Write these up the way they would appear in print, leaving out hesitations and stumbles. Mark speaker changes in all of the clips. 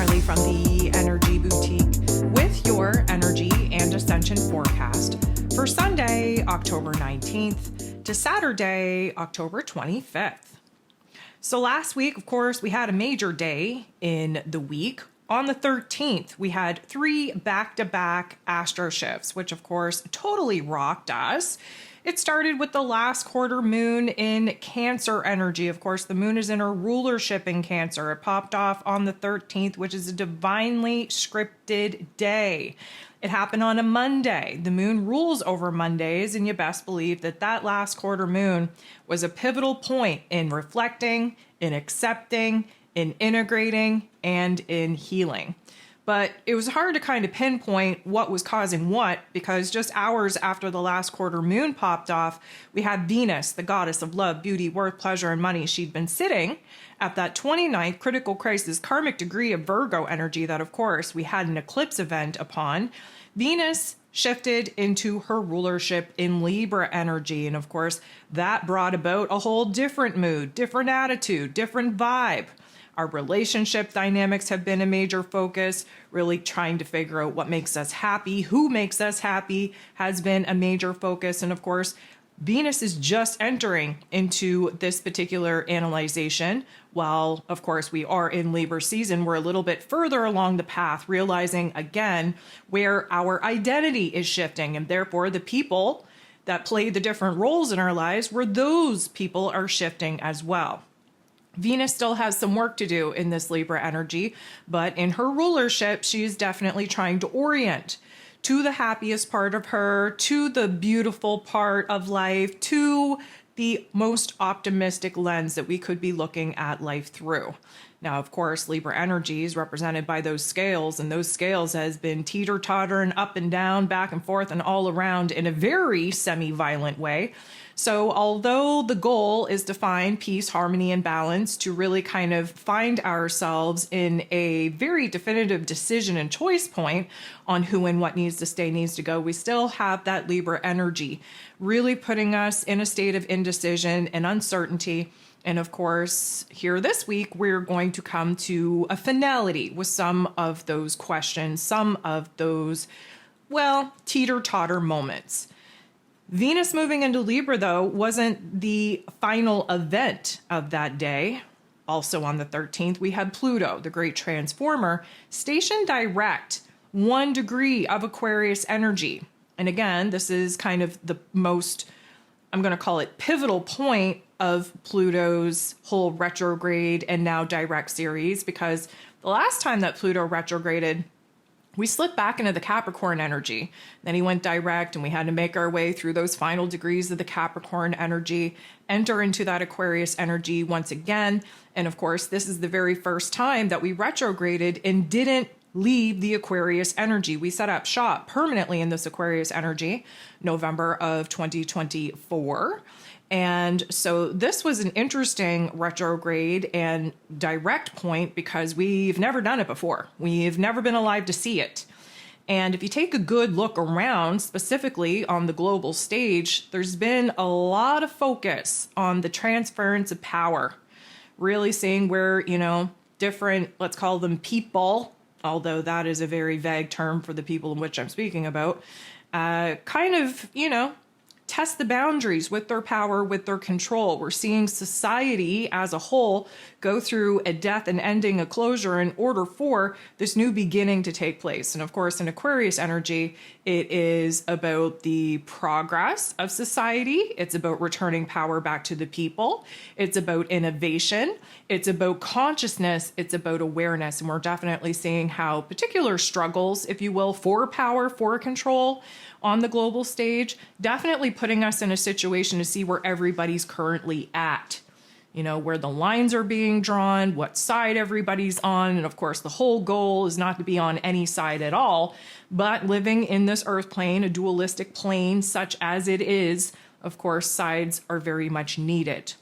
Speaker 1: Marley from the Energy Boutique with your energy and ascension forecast for Sunday, October 19th to Saturday, October 25th. So last week, of course, we had a major day in the week. On the 13th, we had 3 back-to-back astro shifts, which of course totally rocked us. It started with the last quarter moon in Cancer energy. Of course, the moon is in her rulership in Cancer. It popped off on the 13th, which is a divinely scripted day. It happened on a Monday. The moon rules over Mondays, and you best believe that that last quarter moon was a pivotal point in reflecting, in accepting, in integrating, and in healing. But it was hard to kind of pinpoint what was causing what, because just hours after the last quarter moon popped off, we had Venus, the goddess of love, beauty, worth, pleasure, and money. She'd been sitting at that 29th critical crisis karmic degree of Virgo energy that, of course, we had an eclipse event upon. Venus shifted into her rulership in Libra energy. And of course, that brought about a whole different mood, different attitude, different vibe. Our relationship dynamics have been a major focus. Really trying to figure out what makes us happy, who makes us happy has been a major focus. And of course, Venus is just entering into this particular analyzation. While, of course, we are in Libra season, we're a little bit further along the path, realizing again where our identity is shifting. And therefore, the people that play the different roles in our lives, where those people are shifting as well. Venus still has some work to do in this Libra energy, but in her rulership, she is definitely trying to orient to the happiest part of her, to the beautiful part of life, to the most optimistic lens that we could be looking at life through. Now, of course, Libra energy is represented by those scales, and those scales has been teeter-tottering up and down, back and forth, and all around in a very semi-violent way. So although the goal is to find peace, harmony, and balance, to really kind of find ourselves in a very definitive decision and choice point on who and what needs to stay, needs to go, we still have that Libra energy really putting us in a state of indecision and uncertainty. And of course, here this week, we're going to come to a finality with some of those questions, some of those, well, teeter-totter moments. Venus moving into Libra, though, wasn't the final event of that day. Also on the 13th, we had Pluto, the great transformer, stationed direct 1 degree of Aquarius energy. And again, this is kind of the most, I'm going to call it pivotal point of Pluto's whole retrograde and now direct series, because the last time that Pluto retrograded, we slipped back into the Capricorn energy. Then he went direct, and we had to make our way through those final degrees of the Capricorn energy, enter into that Aquarius energy once again. And of course, this is the very first time that we retrograded and didn't leave the Aquarius energy. We set up shop permanently in this Aquarius energy, November of 2024. And so this was an interesting retrograde and direct point because we've never done it before. We've never been alive to see it. And if you take a good look around, specifically on the global stage, there's been a lot of focus on the transference of power, really seeing where, different, let's call them people, although that is a very vague term for the people in which I'm speaking about, test the boundaries with their power, with their control. We're seeing society as a whole go through a death and ending, a closure in order for this new beginning to take place. And of course, in Aquarius energy, it is about the progress of society. It's about returning power back to the people. It's about innovation. It's about consciousness. It's about awareness. And we're definitely seeing how particular struggles, if you will, for power, for control on the global stage, definitely putting us in a situation to see where everybody's currently at. Where the lines are being drawn, what side everybody's on. And of course, the whole goal is not to be on any side at all, but living in this earth plane, a dualistic plane such as it is, of course, sides are very much needed.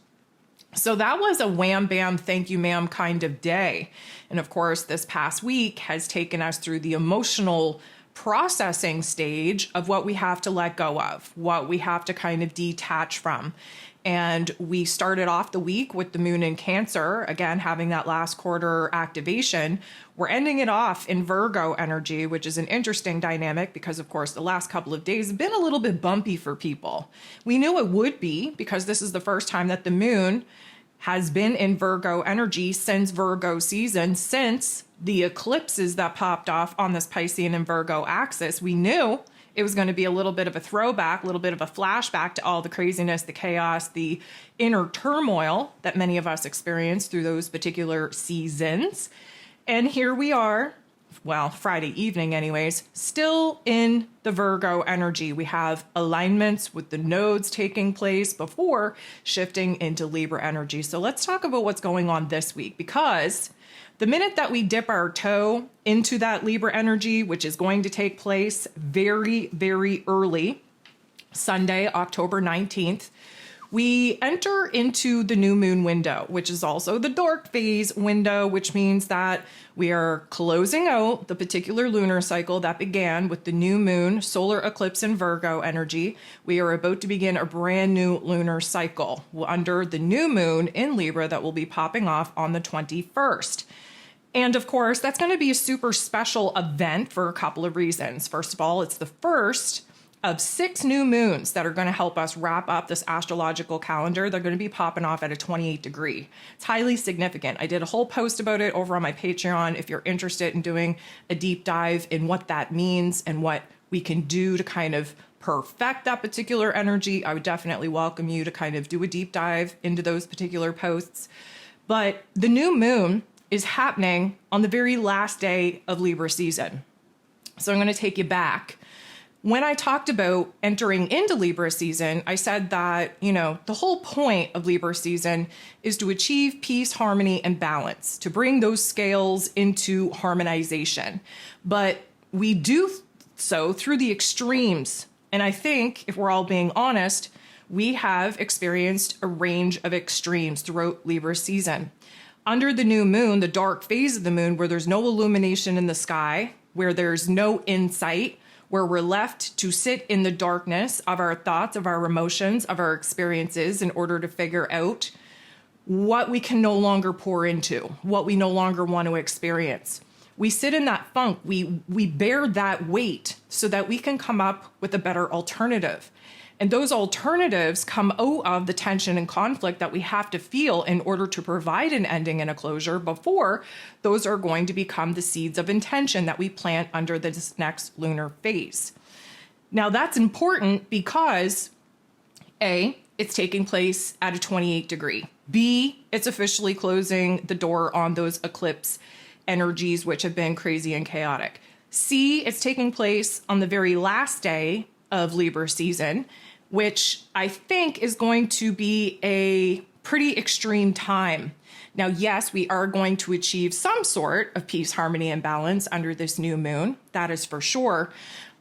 Speaker 1: So that was a wham bam, thank you ma'am kind of day. And of course, this past week has taken us through the emotional processing stage of what we have to let go of, what we have to kind of detach from. And we started off the week with the moon in Cancer, again, having that last quarter activation. We're ending it off in Virgo energy, which is an interesting dynamic because, of course, the last couple of days have been a little bit bumpy for people. We knew it would be because this is the first time that the moon has been in Virgo energy since Virgo season, since the eclipses that popped off on this Piscean and Virgo axis. We knew it was going to be a little bit of a throwback, a little bit of a flashback to all the craziness, the chaos, the inner turmoil that many of us experienced through those particular seasons. And here we are, well, Friday evening anyways, still in the Virgo energy. We have alignments with the nodes taking place before shifting into Libra energy. So let's talk about what's going on this week, because the minute that we dip our toe into that Libra energy, which is going to take place very, very early, Sunday, October 19th, we enter into the new moon window, which is also the dark phase window, which means that we are closing out the particular lunar cycle that began with the new moon, solar eclipse in Virgo energy. We are about to begin a brand new lunar cycle under the new moon in Libra that will be popping off on the 21st. And of course, that's going to be a super special event for a couple of reasons. First of all, it's the first of 6 new moons that are going to help us wrap up this astrological calendar. They're going to be popping off at a 28 degree. It's highly significant. I did a whole post about it over on my Patreon. If you're interested in doing a deep dive in what that means and what we can do to kind of perfect that particular energy, I would definitely welcome you to kind of do a deep dive into those particular posts. But the new moon is happening on the very last day of Libra season. So I'm going to take you back. When I talked about entering into Libra season, I said that, the whole point of Libra season is to achieve peace, harmony, and balance, to bring those scales into harmonization. But we do so through the extremes. And I think, if we're all being honest, we have experienced a range of extremes throughout Libra season. Under the new moon, the dark phase of the moon, where there's no illumination in the sky, where there's no insight, where we're left to sit in the darkness of our thoughts, of our emotions, of our experiences in order to figure out what we can no longer pour into, what we no longer want to experience. We sit in that funk, we bear that weight so that we can come up with a better alternative. And those alternatives come out of the tension and conflict that we have to feel in order to provide an ending and a closure before those are going to become the seeds of intention that we plant under this next lunar phase. Now that's important because A, it's taking place at a 28 degree. B, it's officially closing the door on those eclipse energies, which have been crazy and chaotic. C, it's taking place on the very last day of Libra season, which I think is going to be a pretty extreme time. Now, yes, we are going to achieve some sort of peace, harmony, and balance under this new moon. That is for sure.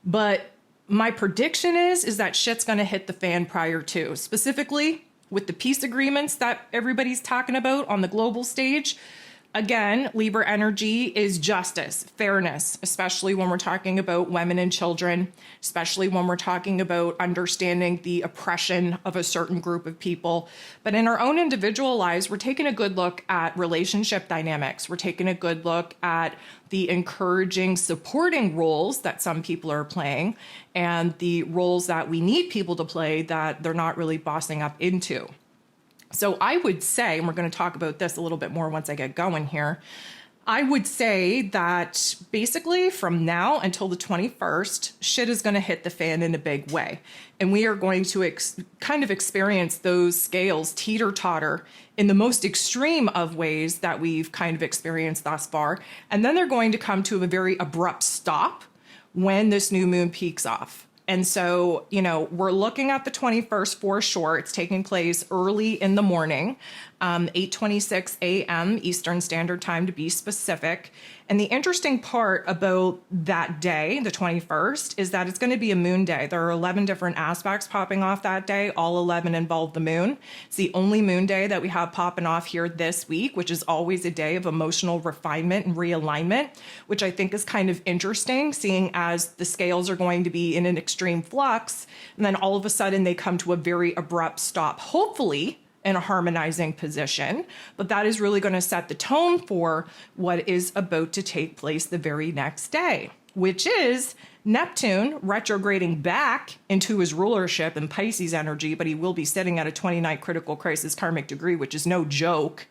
Speaker 1: But my prediction is that shit's going to hit the fan prior to, specifically with the peace agreements that everybody's talking about on the global stage. Again, Libra energy is justice, fairness, especially when we're talking about women and children, especially when we're talking about understanding the oppression of a certain group of people. But in our own individual lives, we're taking a good look at relationship dynamics. We're taking a good look at the encouraging, supporting roles that some people are playing and the roles that we need people to play that they're not really bossing up into. So I would say, and we're going to talk about this a little bit more once I get going here, I would say that basically from now until the 21st, shit is going to hit the fan in a big way. And we are going to kind of experience those scales teeter-totter in the most extreme of ways that we've kind of experienced thus far. And then they're going to come to a very abrupt stop when this new moon peaks off. And so, we're looking at the 21st for sure. It's taking place early in the morning, 8:26 a.m. Eastern Standard Time to be specific. And the interesting part about that day, the 21st, is that it's going to be a moon day. There are 11 different aspects popping off that day. All 11 involve the moon. It's the only moon day that we have popping off here this week, which is always a day of emotional refinement and realignment, which I think is kind of interesting, seeing as the scales are going to be in an extreme flux. And then all of a sudden they come to a very abrupt stop, hopefully in a harmonizing position, but that is really going to set the tone for what is about to take place the very next day, which is Neptune retrograding back into his rulership in Pisces energy, but he will be sitting at a 29th critical crisis karmic degree, which is no joke,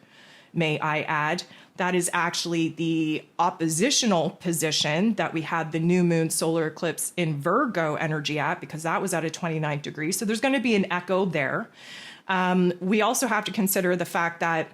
Speaker 1: may I add. That is actually the oppositional position that we had the new moon solar eclipse in Virgo energy at, because that was at a 29th degree. So there's going to be an echo there. We also have to consider the fact that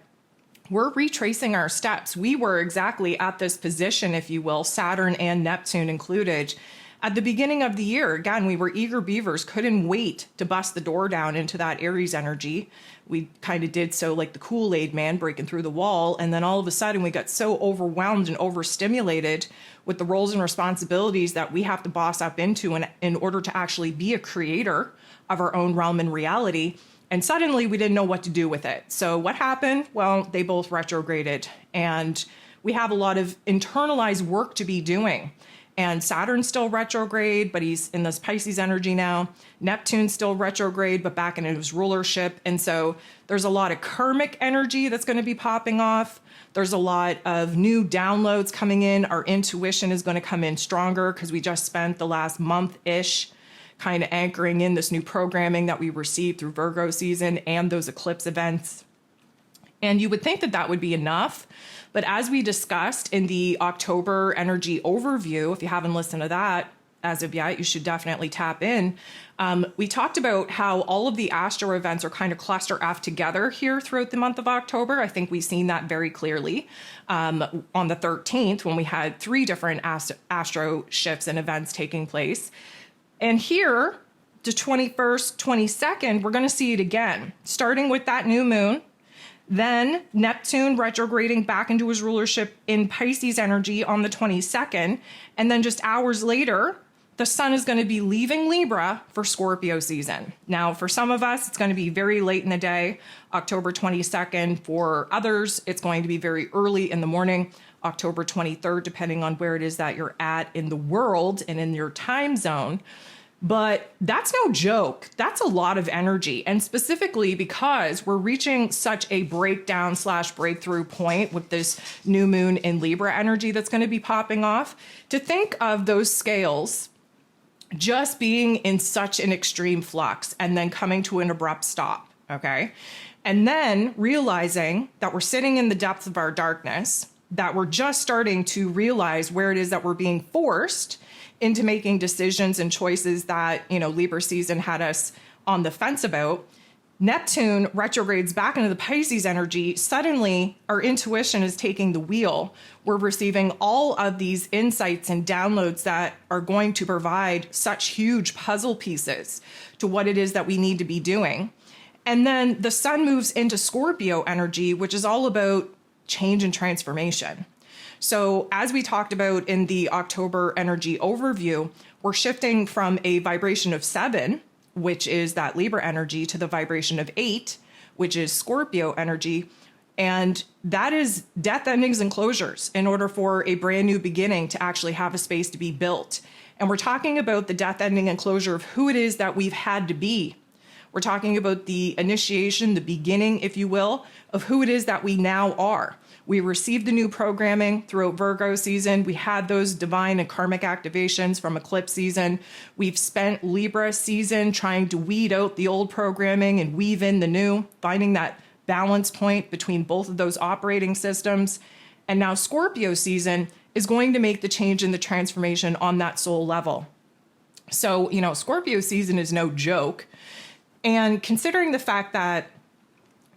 Speaker 1: we're retracing our steps. We were exactly at this position, if you will, Saturn and Neptune included, at the beginning of the year. Again, we were eager beavers, couldn't wait to bust the door down into that Aries energy. We kind of did so like the Kool-Aid man breaking through the wall. And then all of a sudden we got so overwhelmed and overstimulated with the roles and responsibilities that we have to boss up into in order to actually be a creator of our own realm and reality. And suddenly we didn't know what to do with it. So what happened? Well, they both retrograded, and we have a lot of internalized work to be doing. And Saturn's still retrograde, but he's in this Pisces energy now. Neptune's still retrograde, but back in his rulership. And so there's a lot of karmic energy that's going to be popping off. There's a lot of new downloads coming in. Our intuition is going to come in stronger because we just spent the last month-ish kind of anchoring in this new programming that we received through Virgo season and those eclipse events. And you would think that that would be enough. But as we discussed in the October energy overview, if you haven't listened to that as of yet, you should definitely tap in. We talked about how all of the astro events are kind of cluster F together here throughout the month of October. I think we've seen that very clearly on the 13th when we had 3 different astro shifts and events taking place. And here, the 21st, 22nd, we're going to see it again, starting with that new moon, then Neptune retrograding back into his rulership in Pisces energy on the 22nd, and then just hours later, the sun is going to be leaving Libra for Scorpio season. Now, for some of us, it's going to be very late in the day, October 22nd. For others, it's going to be very early in the morning, October 23rd, depending on where it is that you're at in the world and in your time zone. But that's no joke. That's a lot of energy. And specifically because we're reaching such a breakdown/breakthrough point with this new moon in Libra energy that's going to be popping off, to think of those scales just being in such an extreme flux and then coming to an abrupt stop, okay? And then realizing that we're sitting in the depths of our darkness, that we're just starting to realize where it is that we're being forced into making decisions and choices that, Libra season had us on the fence about. Neptune retrogrades back into the Pisces energy. Suddenly, our intuition is taking the wheel. We're receiving all of these insights and downloads that are going to provide such huge puzzle pieces to what it is that we need to be doing. And then the sun moves into Scorpio energy, which is all about change and transformation. So as we talked about in the October energy overview, we're shifting from a vibration of 7, which is that Libra energy, to the vibration of 8, which is Scorpio energy. And that is death endings and closures in order for a brand new beginning to actually have a space to be built. And we're talking about the death ending and closure of who it is that we've had to be. We're talking about the initiation, the beginning, if you will, of who it is that we now are. We received the new programming throughout Virgo season. We had those divine and karmic activations from eclipse season. We've spent Libra season trying to weed out the old programming and weave in the new, finding that balance point between both of those operating systems. And now Scorpio season is going to make the change and the transformation on that soul level. So, Scorpio season is no joke. And considering the fact that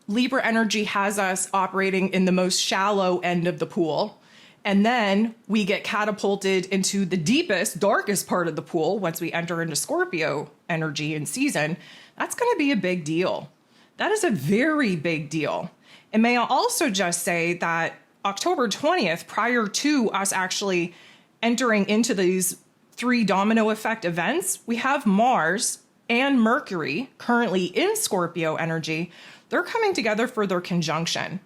Speaker 1: Libra energy has us operating in the most shallow end of the pool, and then we get catapulted into the deepest, darkest part of the pool once we enter into Scorpio energy and season, that's going to be a big deal. That is a very big deal. And may I also just say that October 20th, prior to us actually entering into these 3 domino effect events, we have Mars and Mercury currently in Scorpio energy. They're coming together for their conjunction.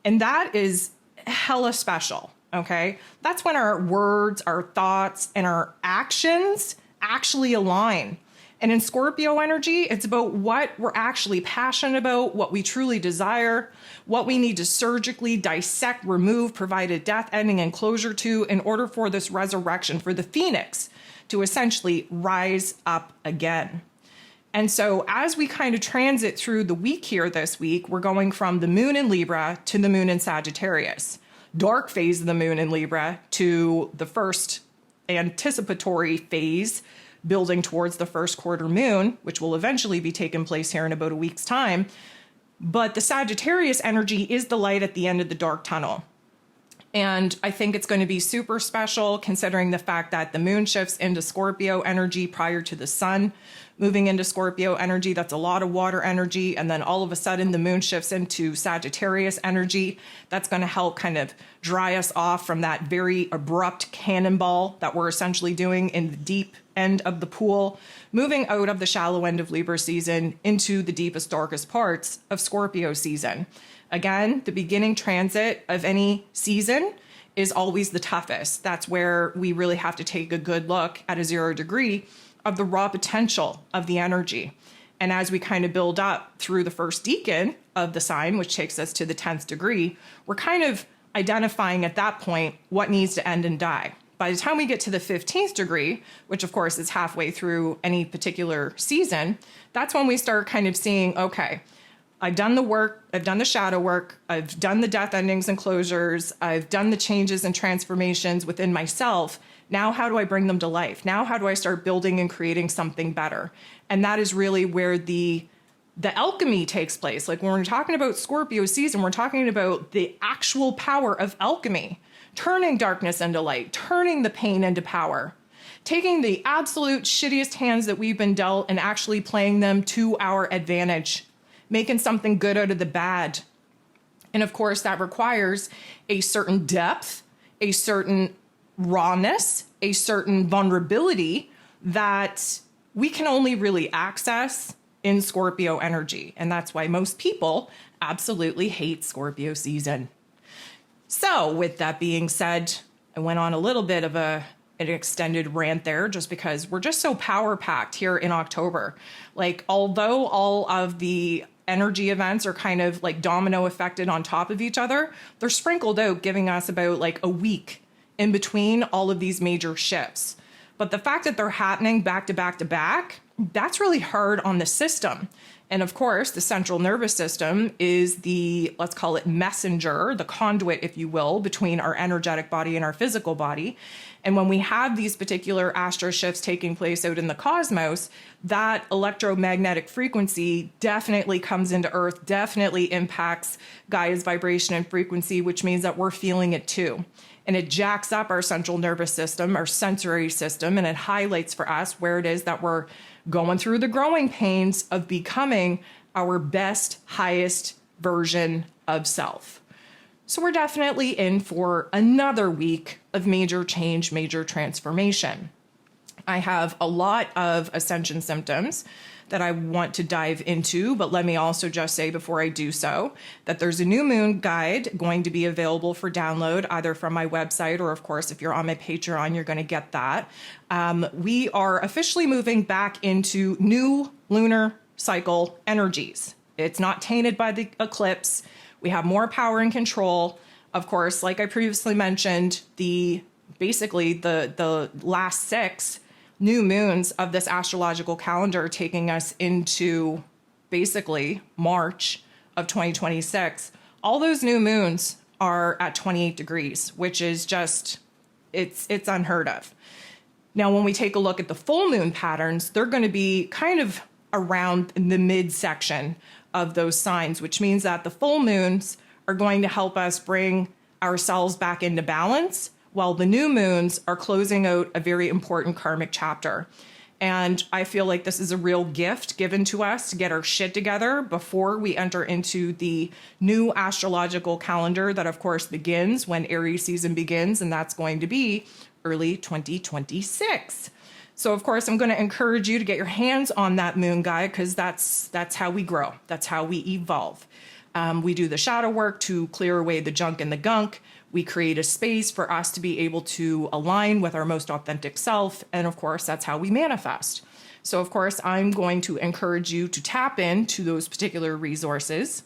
Speaker 1: And that is hella special, okay? That's when our words, our thoughts, and our actions actually align. And in Scorpio energy, it's about what we're actually passionate about, what we truly desire, what we need to surgically dissect, remove, provide a death ending and closure to in order for this resurrection, for the phoenix to essentially rise up again. And so as we kind of transit through the week here this week, we're going from the moon in Libra to the moon in Sagittarius, dark phase of the moon in Libra to the first anticipatory phase building towards the first quarter moon, which will eventually be taking place here in about a week's time. But the Sagittarius energy is the light at the end of the dark tunnel. And I think it's going to be super special considering the fact that the moon shifts into Scorpio energy prior to the sun moving into Scorpio energy. That's a lot of water energy. And then all of a sudden the moon shifts into Sagittarius energy. That's going to help kind of dry us off from that very abrupt cannonball that we're essentially doing in the deep end of the pool, moving out of the shallow end of Libra season into the deepest, darkest parts of Scorpio season. Again, the beginning transit of any season is always the toughest. That's where we really have to take a good look at a 0 degree of the raw potential of the energy. And as we kind of build up through the first decan of the sign, which takes us to the 10th degree, we're kind of identifying at that point what needs to end and die. By the time we get to the 15th degree, which of course is halfway through any particular season, that's when we start kind of seeing, okay, I've done the work, I've done the shadow work, I've done the death endings and closures, I've done the changes and transformations within myself. Now, how do I bring them to life? Now, how do I start building and creating something better? And that is really where the alchemy takes place. Like when we're talking about Scorpio season, we're talking about the actual power of alchemy, turning darkness into light, turning the pain into power, taking the absolute shittiest hands that we've been dealt and actually playing them to our advantage, making something good out of the bad. And of course, that requires a certain depth, a certain rawness, a certain vulnerability that we can only really access in Scorpio energy. And that's why most people absolutely hate Scorpio season. So with that being said, I went on a little bit of an extended rant there just because we're just so power packed here in October. Like, although all of the energy events are kind of like domino affected on top of each other, they're sprinkled out, giving us about like a week in between all of these major shifts. But the fact that they're happening back to back to back, that's really hard on the system. And of course, the central nervous system is the, let's call it messenger, the conduit, if you will, between our energetic body and our physical body. And when we have these particular astro shifts taking place out in the cosmos, that electromagnetic frequency definitely comes into Earth, definitely impacts Gaia's vibration and frequency, which means that we're feeling it too. And it jacks up our central nervous system, our sensory system, and it highlights for us where it is that we're going through the growing pains of becoming our best, highest version of self. So we're definitely in for another week of major change, major transformation. I have a lot of Ascension symptoms that I want to dive into, but let me also just say before I do so that there's a new moon guide going to be available for download either from my website or, of course, if you're on my Patreon, you're going to get that. We are officially moving back into new lunar cycle energies. It's not tainted by the eclipse. We have more power and control. Of course, like I previously mentioned, the last 6 new moons of this astrological calendar taking us into basically March of 2026. All those new moons are at 28 degrees, which is just, it's unheard of. Now, when we take a look at the full moon patterns, they're going to be kind of around the midsection of those signs, which means that the full moons are going to help us bring ourselves back into balance, while the new moons are closing out a very important karmic chapter. And I feel like this is a real gift given to us to get our shit together before we enter into the new astrological calendar that, of course, begins when Aries season begins, and that's going to be early 2026. So, of course, I'm going to encourage you to get your hands on that moon guide, because that's how we grow. That's how we evolve. We do the shadow work to clear away the junk and the gunk. We create a space for us to be able to align with our most authentic self. And of course, that's how we manifest. So of course, I'm going to encourage you to tap into those particular resources.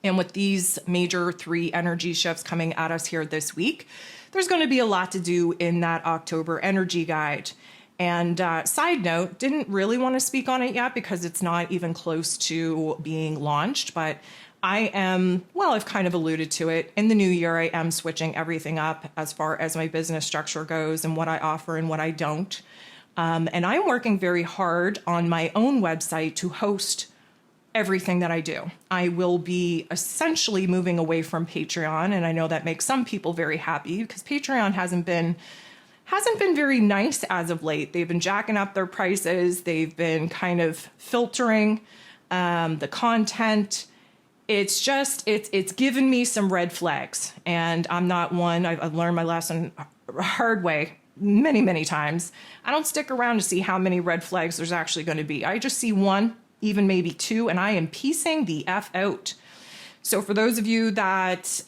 Speaker 1: And with these major 3 energy shifts coming at us here this week, there's going to be a lot to do in that October energy guide. And side note, didn't really want to speak on it yet because it's not even close to being launched, but I am, well, I've kind of alluded to it. In the new year, I am switching everything up as far as my business structure goes and what I offer and what I don't. And I'm working very hard on my own website to host everything that I do. I will be essentially moving away from Patreon. And I know that makes some people very happy because Patreon hasn't been very nice as of late. They've been jacking up their prices. They've been kind of filtering the content. It's just, it's given me some red flags, and I'm not one. I've learned my lesson hard way many, many times. I don't stick around to see how many red flags there's actually going to be. I just see 1, even maybe 2, and I am piecing the F out. So for those of you that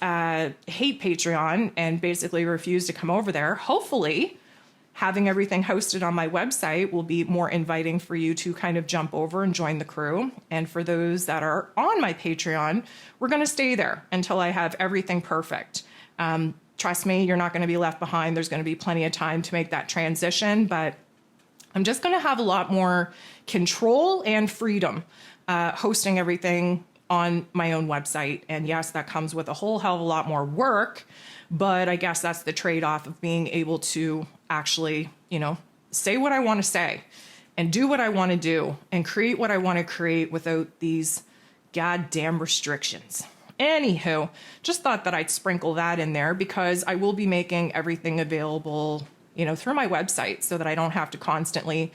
Speaker 1: hate Patreon and basically refuse to come over there, hopefully having everything hosted on my website will be more inviting for you to kind of jump over and join the crew. And for those that are on my Patreon, we're going to stay there until I have everything perfect. Trust me, you're not going to be left behind. There's going to be plenty of time to make that transition, but I'm just going to have a lot more control and freedom hosting everything on my own website. And yes, that comes with a whole hell of a lot more work, but I guess that's the trade-off of being able to actually, say what I want to say and do what I want to do and create what I want to create without these goddamn restrictions. Anywho, just thought that I'd sprinkle that in there because I will be making everything available, through my website so that I don't have to constantly,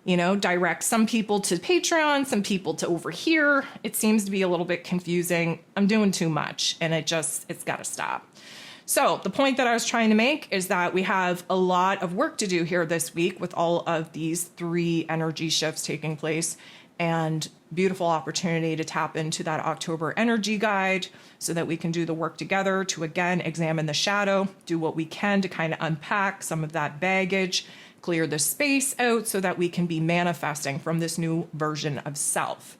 Speaker 1: direct some people to Patreon, some people to over here. It seems to be a little bit confusing. I'm doing too much and it's got to stop. So the point that I was trying to make is that we have a lot of work to do here this week with all of these 3 energy shifts taking place, and beautiful opportunity to tap into that October energy guide so that we can do the work together to, again, examine the shadow, do what we can to kind of unpack some of that baggage, clear the space out so that we can be manifesting from this new version of self.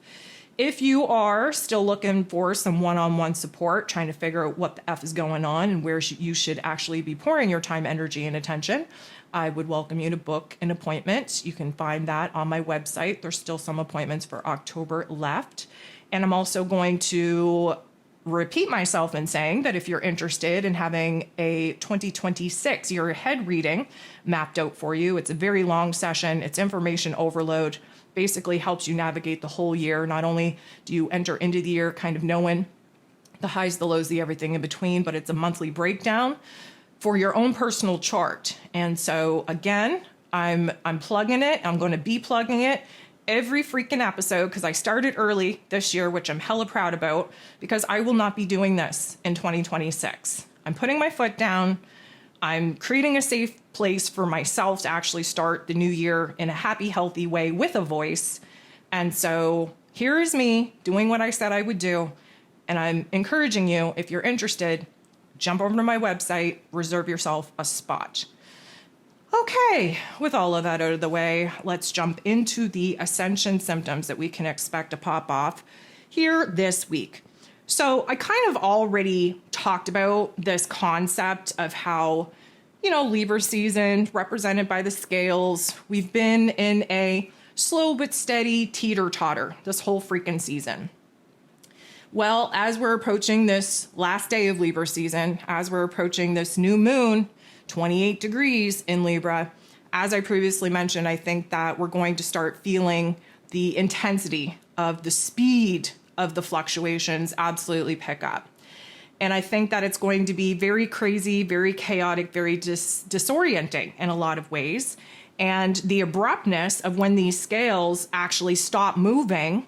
Speaker 1: If you are still looking for some one-on-one support, trying to figure out what the F is going on and where you should actually be pouring your time, energy, and attention, I would welcome you to book an appointment. You can find that on my website. There's still some appointments for October left. And I'm also going to repeat myself in saying that if you're interested in having a 2026 year ahead reading mapped out for you, it's a very long session. It's information overload. Basically helps you navigate the whole year. Not only do you enter into the year kind of knowing the highs, the lows, the everything in between, but it's a monthly breakdown for your own personal chart. And so again, I'm plugging it. I'm going to be plugging it every freaking episode because I started early this year, which I'm hella proud about, because I will not be doing this in 2026. I'm putting my foot down. I'm creating a safe place for myself to actually start the new year in a happy, healthy way with a voice. And so here is me doing what I said I would do. And I'm encouraging you, if you're interested, jump over to my website, reserve yourself a spot. Okay, with all of that out of the way, let's jump into the Ascension symptoms that we can expect to pop off here this week. So I kind of already talked about this concept of how, Libra season represented by the scales. We've been in a slow but steady teeter-totter this whole freaking season. Well, as we're approaching this last day of Libra season, as we're approaching this new moon, 28 degrees in Libra, as I previously mentioned, I think that we're going to start feeling the intensity of the speed of the fluctuations absolutely pick up. And I think that it's going to be very crazy, very chaotic, very disorienting in a lot of ways. And the abruptness of when these scales actually stop moving,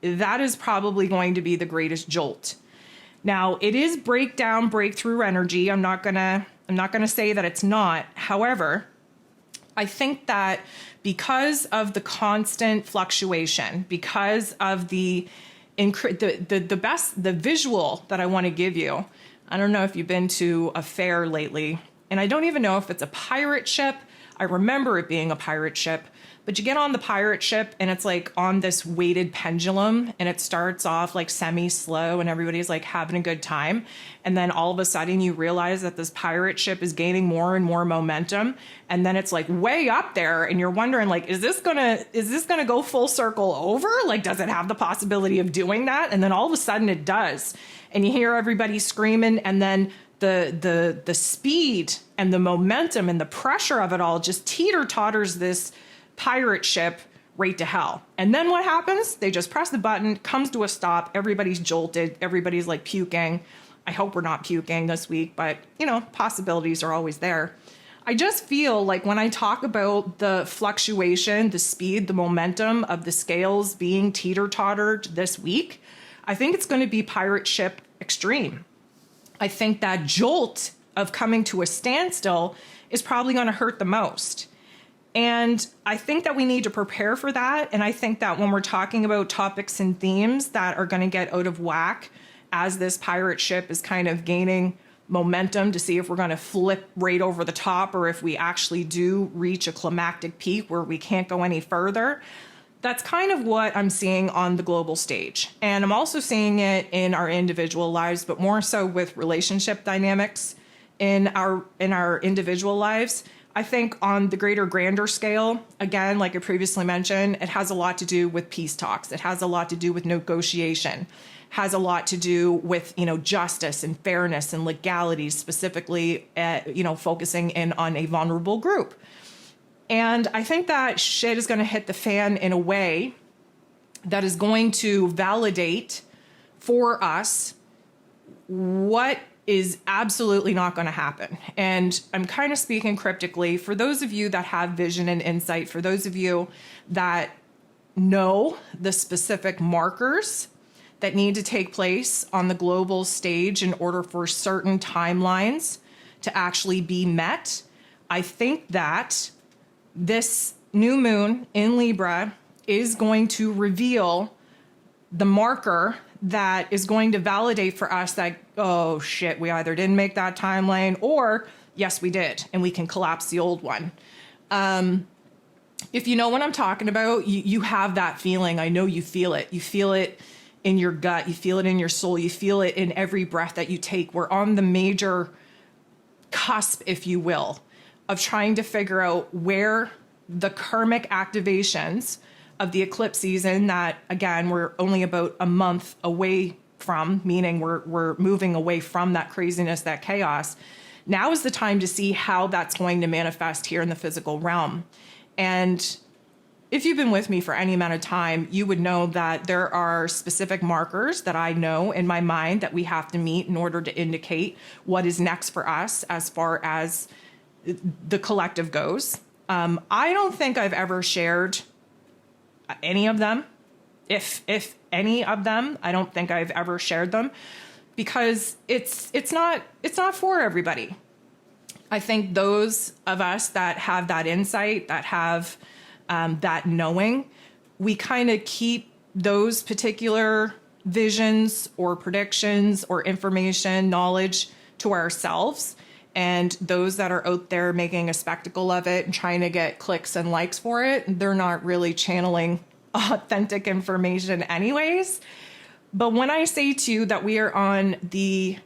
Speaker 1: that is probably going to be the greatest jolt. Now, it is breakthrough energy. I'm not gonna say that it's not. However, I think that because of the constant fluctuation, because of the visual that I want to give you. I don't know if you've been to a fair lately, and I don't even know if it's a pirate ship. I remember it being a pirate ship, but you get on the pirate ship and it's like on this weighted pendulum, and it starts off like semi-slow and everybody's like having a good time. And then all of a sudden you realize that this pirate ship is gaining more and more momentum. And then it's like way up there and you're wondering like, is this gonna go full circle over? Like, does it have the possibility of doing that? And then all of a sudden it does. And you hear everybody screaming, and then the speed and the momentum and the pressure of it all just teeter-totters this pirate ship right to hell. And then what happens? They just press the button, comes to a stop, everybody's jolted, everybody's like puking. I hope we're not puking this week, but possibilities are always there. I just feel like when I talk about the fluctuation, the speed, the momentum of the scales being teeter-tottered this week, I think it's going to be pirate ship extreme. I think that jolt of coming to a standstill is probably going to hurt the most. And I think that we need to prepare for that. And I think that when we're talking about topics and themes that are going to get out of whack as this pirate ship is kind of gaining momentum to see if we're going to flip right over the top, or if we actually do reach a climactic peak where we can't go any further, that's kind of what I'm seeing on the global stage. And I'm also seeing it in our individual lives, but more so with relationship dynamics in our individual lives. I think on the greater, grander scale, again, like I previously mentioned, it has a lot to do with peace talks. It has a lot to do with negotiation, has a lot to do with, justice and fairness and legalities, specifically, focusing in on a vulnerable group. And I think that shit is going to hit the fan in a way that is going to validate for us what is absolutely not going to happen. And I'm kind of speaking cryptically for those of you that have vision and insight, for those of you that know the specific markers that need to take place on the global stage in order for certain timelines to actually be met. I think that this new moon in Libra is going to reveal the marker that is going to validate for us that, oh shit, we either didn't make that timeline, or yes, we did, and we can collapse the old one. If you know what I'm talking about, you have that feeling. I know you feel it. You feel it in your gut. You feel it in your soul. You feel it in every breath that you take. We're on the major cusp, if you will, of trying to figure out where the karmic activations of the eclipse season that, again, we're only about a month away from, meaning we're moving away from that craziness, that chaos. Now is the time to see how that's going to manifest here in the physical realm. And if you've been with me for any amount of time, you would know that there are specific markers that I know in my mind that we have to meet in order to indicate what is next for us as far as the collective goes. I don't think I've ever shared any of them. If any of them, I don't think I've ever shared them, because it's not for everybody. I think those of us that have that insight, that have that knowing, we kind of keep those particular visions or predictions or information, knowledge to ourselves. And those that are out there making a spectacle of it and trying to get clicks and likes for it, they're not really channeling authentic information anyways. But when I say to you that we are on the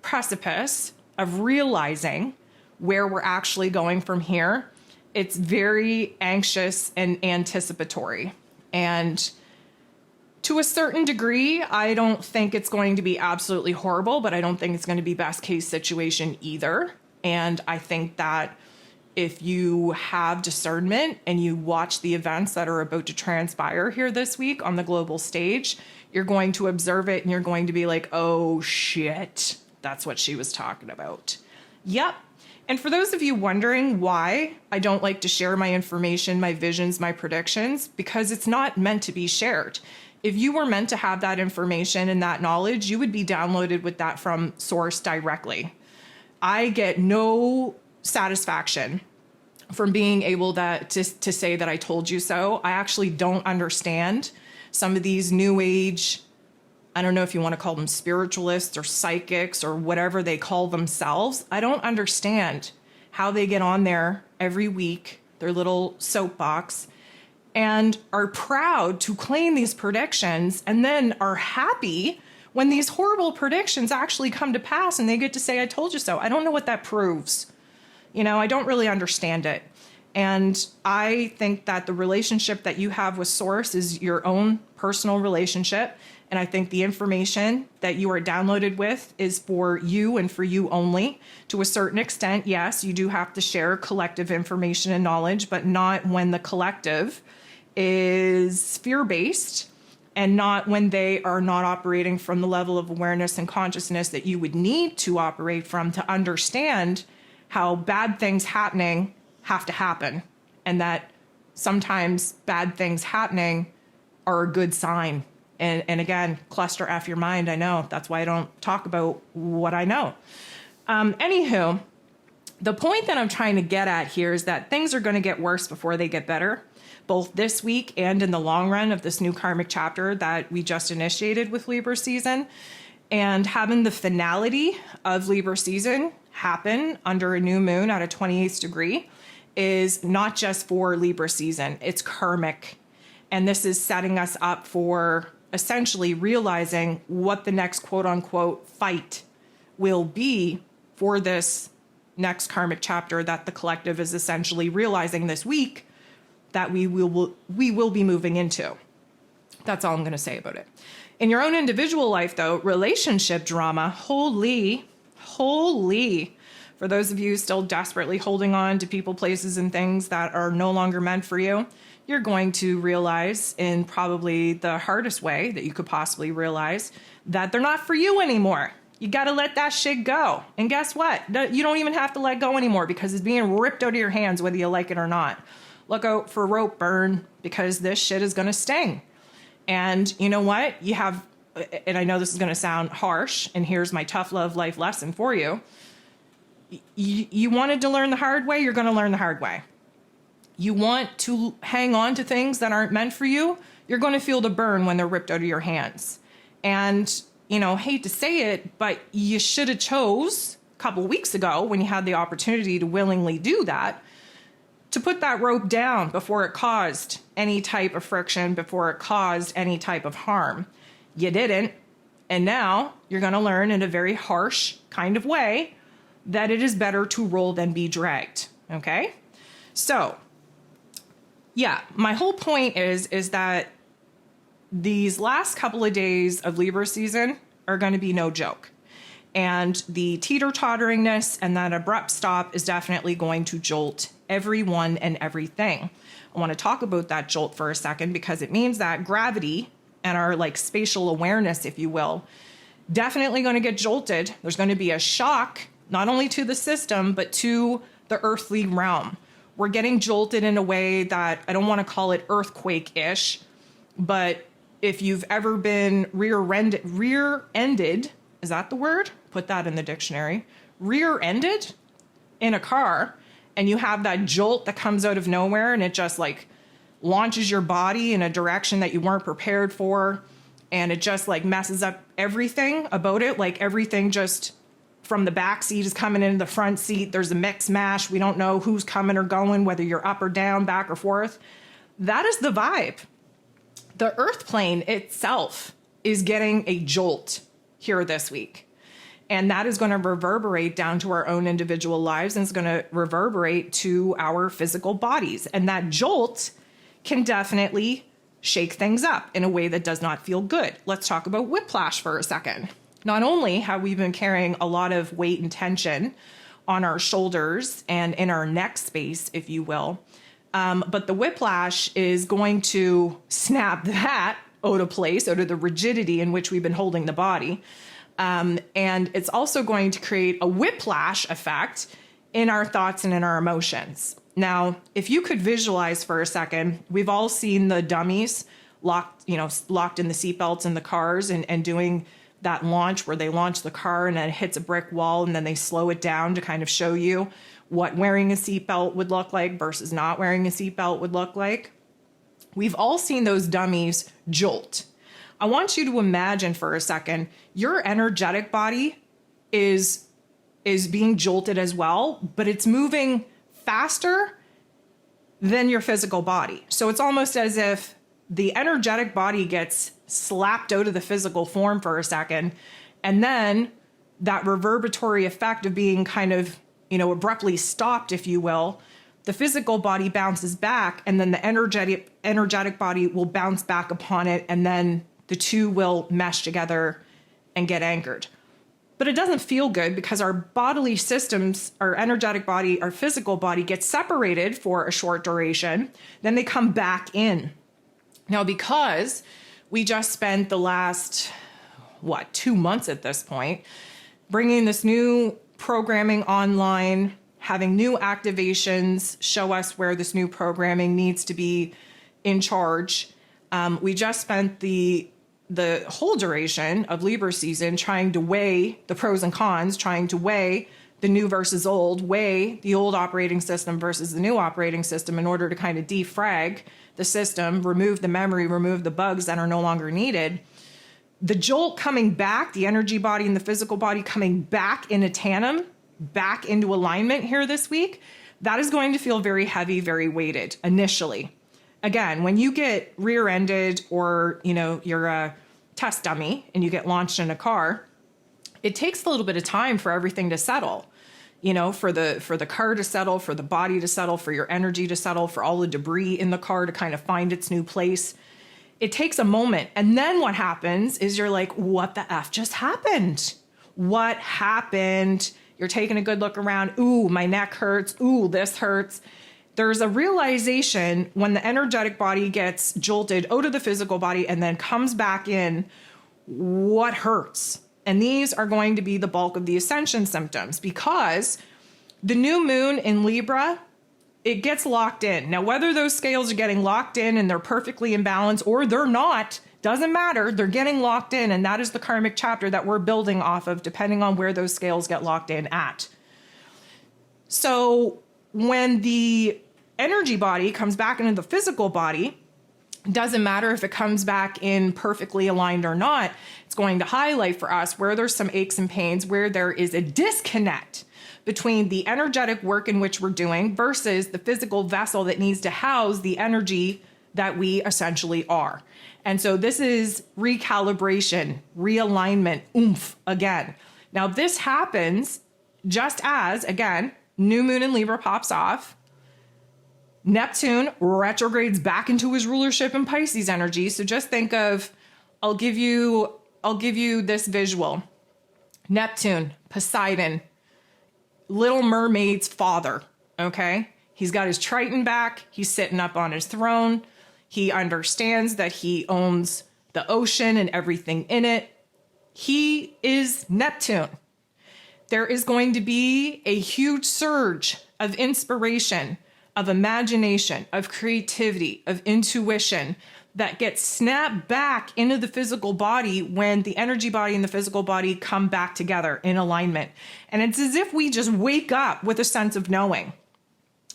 Speaker 1: precipice of realizing where we're actually going from here, it's very anxious and anticipatory. And to a certain degree, I don't think it's going to be absolutely horrible, but I don't think it's going to be best case situation either. And I think that if you have discernment and you watch the events that are about to transpire here this week on the global stage, you're going to observe it and you're going to be like, oh shit, that's what she was talking about. Yep. And for those of you wondering why I don't like to share my information, my visions, my predictions, because it's not meant to be shared. If you were meant to have that information and that knowledge, you would be downloaded with that from source directly. I get no satisfaction from being able to say that I told you so. I actually don't understand some of these new age, I don't know if you want to call them spiritualists or psychics or whatever they call themselves. I don't understand how they get on there every week, their little soapbox, and are proud to claim these predictions and then are happy when these horrible predictions actually come to pass and they get to say, I told you so. I don't know what that proves. I don't really understand it. And I think that the relationship that you have with Source is your own personal relationship. And I think the information that you are downloaded with is for you and for you only. To a certain extent, yes, you do have to share collective information and knowledge, but not when the collective is fear-based and not when they are not operating from the level of awareness and consciousness that you would need to operate from to understand how bad things happening have to happen, and that sometimes bad things happening are a good sign. And again, cluster F your mind. I know that's why I don't talk about what I know. Anywho, the point that I'm trying to get at here is that things are going to get worse before they get better, both this week and in the long run of this new karmic chapter that we just initiated with Libra season. And having the finality of Libra season happen under a new moon at a 28th degree is not just for Libra season, it's karmic. And this is setting us up for essentially realizing what the next quote unquote fight will be for this next karmic chapter that the collective is essentially realizing this week that we will be moving into. That's all I'm going to say about it. In your own individual life, though, relationship drama, holy. For those of you still desperately holding on to people, places, and things that are no longer meant for you, you're going to realize in probably the hardest way that you could possibly realize that they're not for you anymore. You got to let that shit go. And guess what? You don't even have to let go anymore because it's being ripped out of your hands whether you like it or not. Look out for rope burn because this shit is going to sting. And you know what? You have, and I know this is going to sound harsh, and here's my tough love life lesson for you. You wanted to learn the hard way, you're going to learn the hard way. You want to hang on to things that aren't meant for you, you're going to feel the burn when they're ripped out of your hands. And, hate to say it, but you should have chose a couple weeks ago when you had the opportunity to willingly do that, to put that rope down before it caused any type of friction, before it caused any type of harm. You didn't. And now you're going to learn in a very harsh kind of way that it is better to roll than be dragged. Okay? So, yeah, my whole point is that these last couple of days of Libra season are going to be no joke. And the teeter-totteringness and that abrupt stop is definitely going to jolt everyone and everything. I want to talk about that jolt for a second because it means that gravity and our spatial awareness, if you will, definitely going to get jolted. There's going to be a shock, not only to the system, but to the earthly realm. We're getting jolted in a way that I don't want to call it earthquake-ish, but if you've ever been rear-ended, is that the word? Put that in the dictionary. Rear-ended in a car, and you have that jolt that comes out of nowhere, and it just launches your body in a direction that you weren't prepared for, and it just messes up everything about it. Everything just from the back seat is coming into the front seat. There's a mix mash. We don't know who's coming or going, whether you're up or down, back or forth. That is the vibe. The earth plane itself is getting a jolt here this week. And that is going to reverberate down to our own individual lives, and it's going to reverberate to our physical bodies. And that jolt can definitely shake things up in a way that does not feel good. Let's talk about whiplash for a second. Not only have we been carrying a lot of weight and tension on our shoulders and in our neck space, if you will, but the whiplash is going to snap that out of place, out of the rigidity in which we've been holding the body. And it's also going to create a whiplash effect in our thoughts and in our emotions. Now, if you could visualize for a second, we've all seen the dummies locked in the seatbelts in the cars and doing that launch where they launch the car and then it hits a brick wall and then they slow it down to kind of show you what wearing a seatbelt would look like versus not wearing a seatbelt would look like. We've all seen those dummies jolt. I want you to imagine for a second, your energetic body is being jolted as well, but it's moving faster than your physical body. So it's almost as if the energetic body gets slapped out of the physical form for a second, and then that reverberatory effect of being kind of, abruptly stopped, if you will, the physical body bounces back, and then the energetic body will bounce back upon it, and then the two will mesh together and get anchored. But it doesn't feel good because our bodily systems, our energetic body, our physical body gets separated for a short duration. Then they come back in. Now, because we just spent the last, 2 months at this point, bringing this new programming online, having new activations show us where this new programming needs to be in charge. We just spent the whole duration of Libra season trying to weigh the pros and cons, trying to weigh the new versus old, weigh the old operating system versus the new operating system in order to kind of defrag the system, remove the memory, remove the bugs that are no longer needed. The jolt coming back, the energy body and the physical body coming back in a tandem, back into alignment here this week, that is going to feel very heavy, very weighted initially. Again, when you get rear-ended or, you're a test dummy and you get launched in a car, it takes a little bit of time for everything to settle, for the car to settle, for the body to settle, for your energy to settle, for all the debris in the car to kind of find its new place. It takes a moment. And then what happens is you're like, what the F just happened? What happened? You're taking a good look around. Ooh, my neck hurts. Ooh, this hurts. There's a realization when the energetic body gets jolted out of the physical body and then comes back in, what hurts? And these are going to be the bulk of the Ascension symptoms because the new moon in Libra, it gets locked in. Now, whether those scales are getting locked in and they're perfectly in balance or they're not, doesn't matter. They're getting locked in, and that is the karmic chapter that we're building off of, depending on where those scales get locked in at. So when the energy body comes back into the physical body, doesn't matter if it comes back in perfectly aligned or not, it's going to highlight for us where there's some aches and pains, where there is a disconnect between the energetic work in which we're doing versus the physical vessel that needs to house the energy that we essentially are. And so this is recalibration, realignment, oomph again. Now this happens just as, again, new moon in Libra pops off. Neptune retrogrades back into his rulership in Pisces energy. So just think of, I'll give you this visual. Neptune, Poseidon, Little Mermaid's father, okay? He's got his Triton back. He's sitting up on his throne. He understands that he owns the ocean and everything in it. He is Neptune. There is going to be a huge surge of inspiration, of imagination, of creativity, of intuition that gets snapped back into the physical body when the energy body and the physical body come back together in alignment. And it's as if we just wake up with a sense of knowing,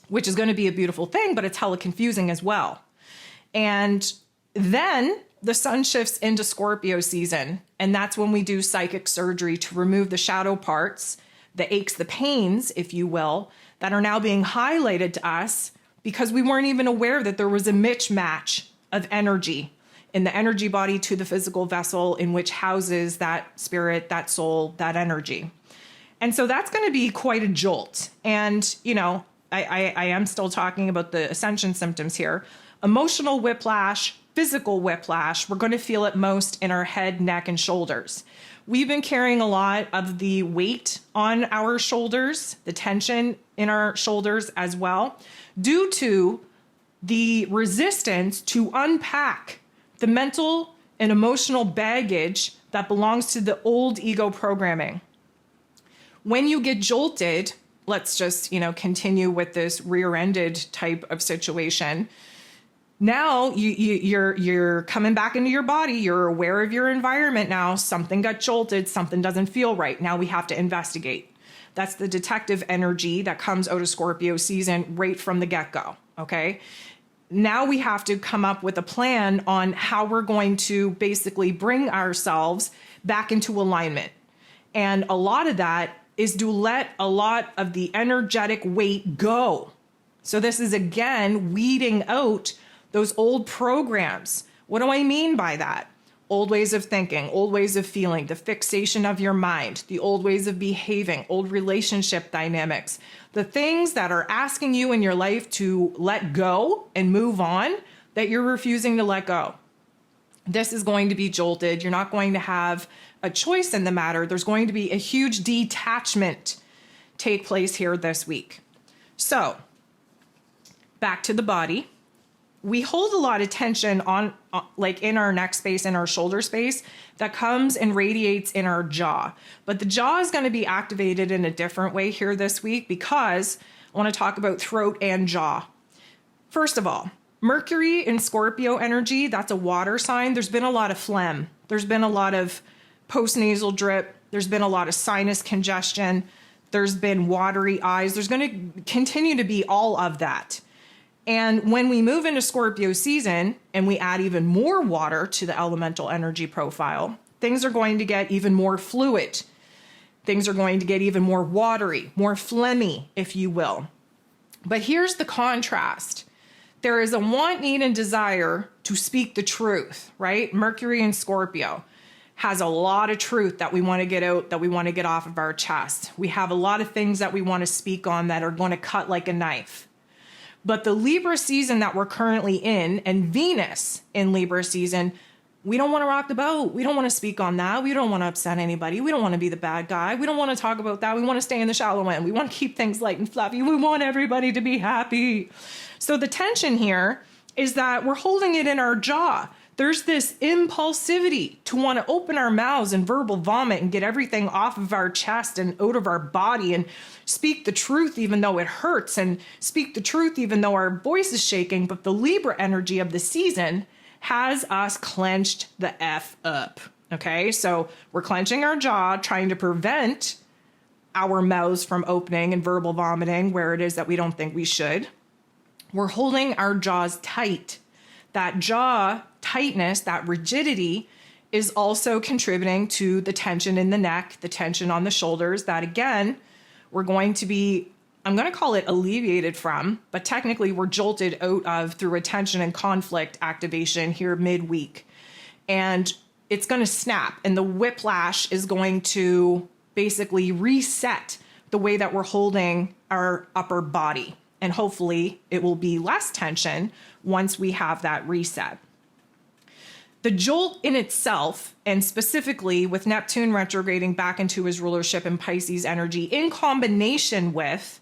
Speaker 1: which is going to be a beautiful thing, but it's hella confusing as well. And then the sun shifts into Scorpio season, and that's when we do psychic surgery to remove the shadow parts, the aches, the pains, if you will, that are now being highlighted to us because we weren't even aware that there was a mismatch of energy in the energy body to the physical vessel in which houses that spirit, that soul, that energy. And so that's going to be quite a jolt. And, I am still talking about the Ascension symptoms here. Emotional whiplash, physical whiplash, we're going to feel it most in our head, neck, and shoulders. We've been carrying a lot of the weight on our shoulders, the tension in our shoulders as well, due to the resistance to unpack the mental and emotional baggage that belongs to the old ego programming. When you get jolted let's just, continue with this rear-ended type of situation. Now you're coming back into your body. You're aware of your environment now. Something got jolted. Something doesn't feel right. Now we have to investigate. That's the detective energy that comes out of Scorpio season right from the get-go. Okay. Now we have to come up with a plan on how we're going to basically bring ourselves back into alignment. And a lot of that is to let a lot of the energetic weight go. So this is, again, weeding out those old programs. What do I mean by that? Old ways of thinking, old ways of feeling, the fixation of your mind, the old ways of behaving, old relationship dynamics, the things that are asking you in your life to let go and move on that you're refusing to let go. This is going to be jolted. You're not going to have a choice in the matter. There's going to be a huge detachment take place here this week. So back to the body. We hold a lot of tension on like in our neck space, in our shoulder space, that comes and radiates in our jaw. But the jaw is going to be activated in a different way here this week because I want to talk about throat and jaw. First of all, Mercury in Scorpio energy, that's a water sign. There's been a lot of phlegm. There's been a lot of postnasal drip. There's been a lot of sinus congestion. There's been watery eyes. There's going to continue to be all of that. And when we move into Scorpio season and we add even more water to the elemental energy profile, things are going to get even more fluid. Things are going to get even more watery, more phlegmy, if you will. But here's the contrast. There is a want, need, and desire to speak the truth, right? Mercury in Scorpio has a lot of truth that we want to get out, that we want to get off of our chest. We have a lot of things that we want to speak on that are going to cut like a knife. But the Libra season that we're currently in, and Venus in Libra season, we don't want to rock the boat. We don't want to speak on that. We don't want to upset anybody. We don't want to be the bad guy. We don't want to talk about that. We want to stay in the shallow end. We want to keep things light and fluffy. We want everybody to be happy. So the tension here is that we're holding it in our jaw. There's this impulsivity to want to open our mouths and verbal vomit and get everything off of our chest and out of our body and speak the truth even though it hurts and speak the truth even though our voice is shaking. But the Libra energy of the season has us clenched the F up. Okay, so we're clenching our jaw, trying to prevent our mouths from opening and verbal vomiting where it is that we don't think we should. We're holding our jaws tight. That jaw tightness, that rigidity, is also contributing to the tension in the neck, the tension on the shoulders that, again, we're going to be, I'm going to call it alleviated from, but technically we're jolted out of through a tension and conflict activation here midweek. And it's going to snap, and the whiplash is going to basically reset the way that we're holding our upper body. And hopefully it will be less tension once we have that reset. The jolt in itself, and specifically with Neptune retrograding back into his rulership in Pisces energy in combination with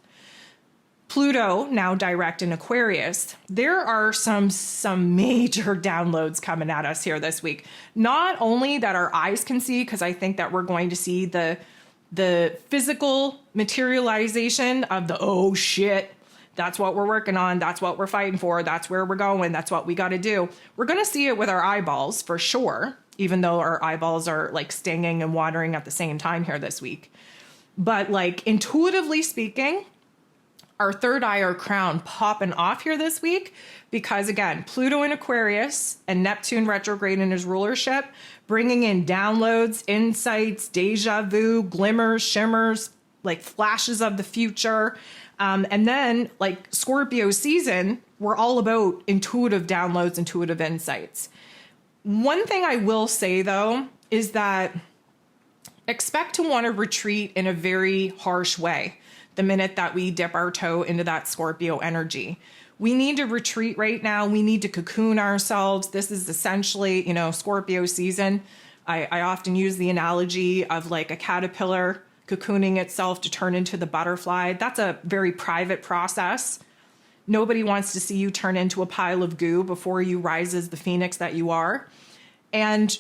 Speaker 1: Pluto now direct in Aquarius, there are some major downloads coming at us here this week. Not only that our eyes can see, because I think that we're going to see the physical materialization of the, oh shit, that's what we're working on. That's what we're fighting for. That's where we're going. That's what we got to do. We're going to see it with our eyeballs for sure, even though our eyeballs are like stinging and watering at the same time here this week. But like intuitively speaking, our third eye or crown popping off here this week because, again, Pluto in Aquarius and Neptune retrograde in his rulership, bringing in downloads, insights, deja vu, glimmers, shimmers, like flashes of the future. And then like Scorpio season, we're all about intuitive downloads, intuitive insights. One thing I will say though, is that expect to want to retreat in a very harsh way the minute that we dip our toe into that Scorpio energy. We need to retreat right now. We need to cocoon ourselves. This is essentially, Scorpio season. I often use the analogy of like a caterpillar cocooning itself to turn into the butterfly. That's a very private process. Nobody wants to see you turn into a pile of goo before you rise as the phoenix that you are. And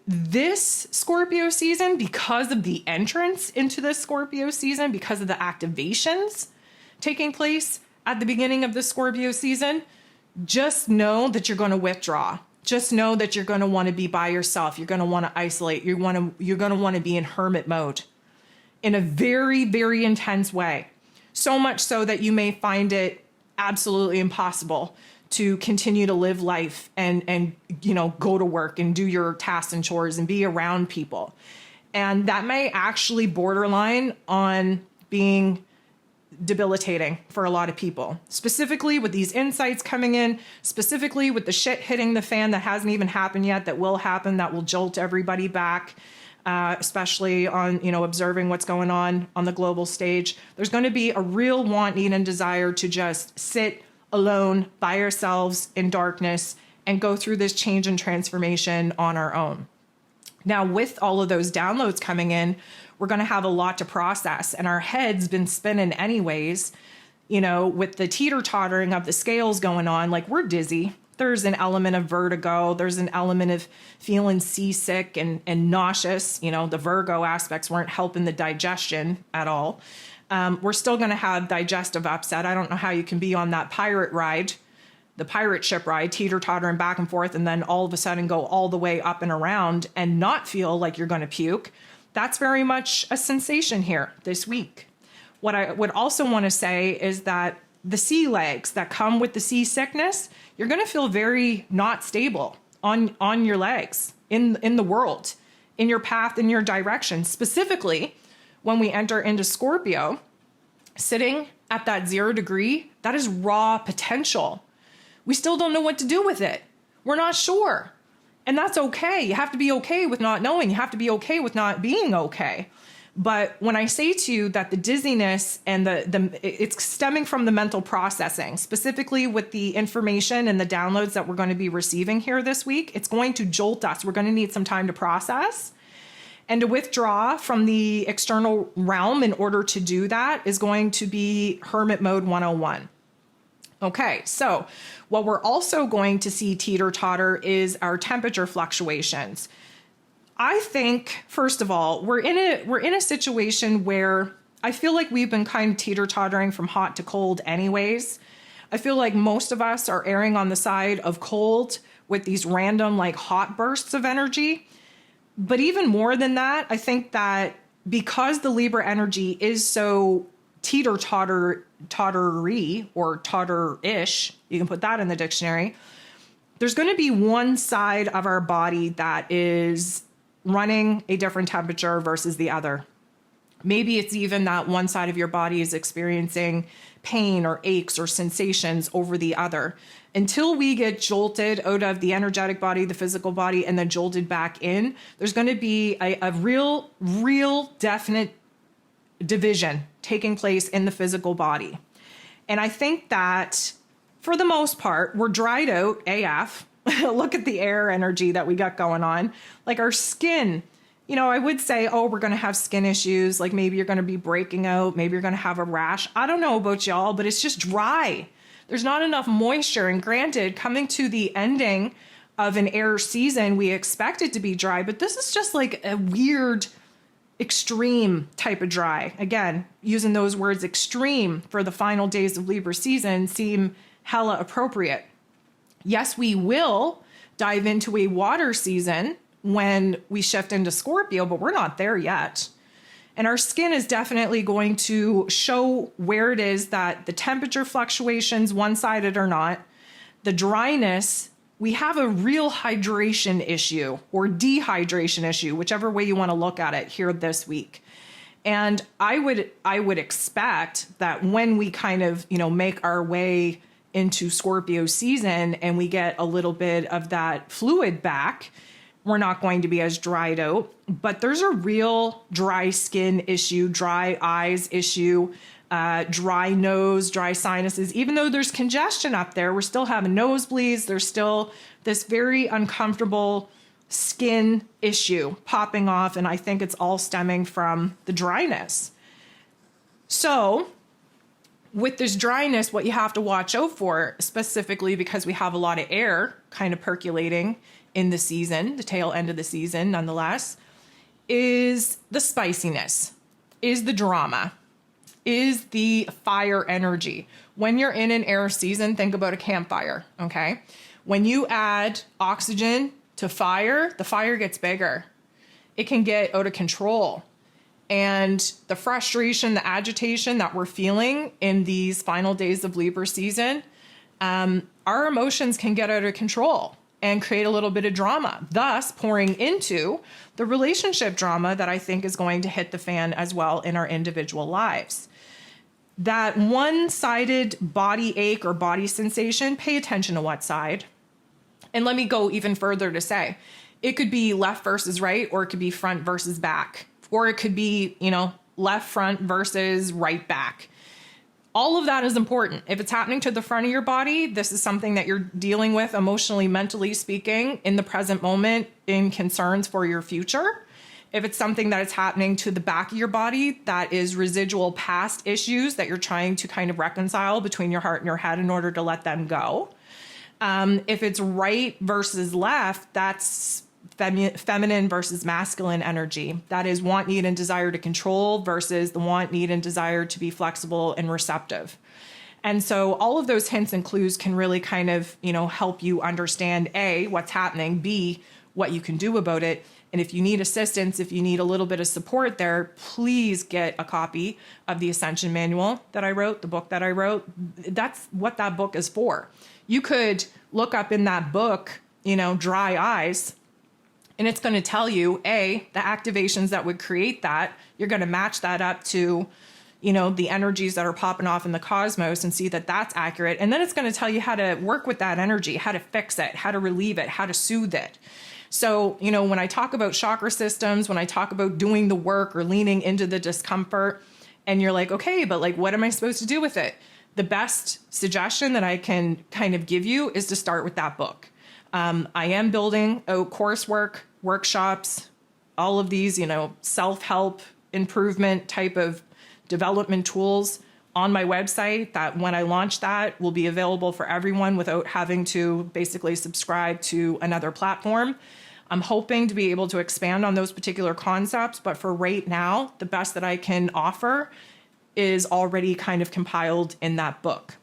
Speaker 1: this Scorpio season, because of the entrance into this Scorpio season, because of the activations taking place at the beginning of the Scorpio season, just know that you're going to withdraw. Just know that you're going to want to be by yourself. You're going to want to isolate. You're going to want to be in hermit mode in a very, very intense way. So much so that you may find it absolutely impossible to continue to live life and go to work and do your tasks and chores and be around people. And that may actually borderline on being debilitating for a lot of people, specifically with these insights coming in, specifically with the shit hitting the fan that hasn't even happened yet, that will happen, that will jolt everybody back, especially on, observing what's going on the global stage. There's going to be a real want, need, and desire to just sit alone by ourselves in darkness and go through this change and transformation on our own. Now, with all of those downloads coming in, we're going to have a lot to process, and our head's been spinning anyways, with the teeter-tottering of the scales going on. Like, we're dizzy. There's an element of vertigo. There's an element of feeling seasick and nauseous. The Virgo aspects weren't helping the digestion at all. We're still going to have digestive upset. I don't know how you can be on that pirate ride, the pirate ship ride, teeter-tottering back and forth, and then all of a sudden go all the way up and around and not feel like you're going to puke. That's very much a sensation here this week. What I would also want to say is that the sea legs that come with the seasickness, you're going to feel very not stable on your legs in the world, in your path, in your direction. Specifically, when we enter into Scorpio, sitting at that 0 degree, that is raw potential. We still don't know what to do with it. We're not sure. And that's okay. You have to be okay with not knowing. You have to be okay with not being okay. But when I say to you that the dizziness and it's stemming from the mental processing, specifically with the information and the downloads that we're going to be receiving here this week, it's going to jolt us. We're going to need some time to process. And to withdraw from the external realm in order to do that is going to be Hermit Mode 101. Okay, so what we're also going to see teeter-totter is our temperature fluctuations. I think, first of all, we're in a situation where I feel like we've been kind of teeter-tottering from hot to cold anyways. I feel like most of us are erring on the side of cold with these random hot bursts of energy. But even more than that, I think that because the Libra energy is so teeter-tottery or totter-ish, you can put that in the dictionary, there's going to be one side of our body that is running a different temperature versus the other. Maybe it's even that one side of your body is experiencing pain or aches or sensations over the other. Until we get jolted out of the energetic body, the physical body, and then jolted back in, there's going to be a real definite division taking place in the physical body. And I think that for the most part, we're dried out AF. Look at the air energy that we got going on. Like our skin, I would say, we're going to have skin issues. Like maybe you're going to be breaking out. Maybe you're going to have a rash. I don't know about y'all, but it's just dry. There's not enough moisture. And granted, coming to the ending of an air season, we expect it to be dry, but this is just like a weird, extreme type of dry. Again, using those words extreme for the final days of Libra season seem hella appropriate. Yes, we will dive into a water season when we shift into Scorpio, but we're not there yet. And our skin is definitely going to show where it is that the temperature fluctuations, one-sided or not, the dryness, we have a real hydration issue or dehydration issue, whichever way you want to look at it here this week. And I would expect that when we kind of, make our way into Scorpio season and we get a little bit of that fluid back, we're not going to be as dried out. But there's a real dry skin issue, dry eyes issue, dry nose, dry sinuses. Even though there's congestion up there, we're still having nosebleeds. There's still this very uncomfortable skin issue popping off. And I think it's all stemming from the dryness. So with this dryness, what you have to watch out for, specifically because we have a lot of air kind of percolating in the season, the tail end of the season, nonetheless, is the spiciness, is the drama, is the fire energy. When you're in an air season, think about a campfire, okay? When you add oxygen to fire, the fire gets bigger. It can get out of control. And the frustration, the agitation that we're feeling in these final days of Libra season, our emotions can get out of control and create a little bit of drama, thus pouring into the relationship drama that I think is going to hit the fan as well in our individual lives. That one-sided body ache or body sensation, pay attention to what side. And let me go even further to say, it could be left versus right, or it could be front versus back, or it could be, left front versus right back. All of that is important. If it's happening to the front of your body, this is something that you're dealing with emotionally, mentally speaking, in the present moment, in concerns for your future. If it's something that is happening to the back of your body, that is residual past issues that you're trying to kind of reconcile between your heart and your head in order to let them go. If it's right versus left, that's feminine versus masculine energy. That is want, need, and desire to control versus the want, need, and desire to be flexible and receptive. And so all of those hints and clues can really kind of, help you understand A, what's happening, B, what you can do about it. And if you need assistance, if you need a little bit of support there, please get a copy of the Ascension manual that I wrote, the book that I wrote. That's what that book is for. You could look up in that book, dry eyes, and it's going to tell you, A, the activations that would create that. You're going to match that up to, the energies that are popping off in the cosmos and see that that's accurate. And then it's going to tell you how to work with that energy, how to fix it, how to relieve it, how to soothe it. So, when I talk about chakra systems, when I talk about doing the work or leaning into the discomfort, and you're like, okay, but what am I supposed to do with it? The best suggestion that I can kind of give you is to start with that book. I am building out coursework, workshops, all of these, self-help improvement type of development tools on my website that when I launch that will be available for everyone without having to basically subscribe to another platform. I'm hoping to be able to expand on those particular concepts, but for right now, the best that I can offer is already kind of compiled in that book.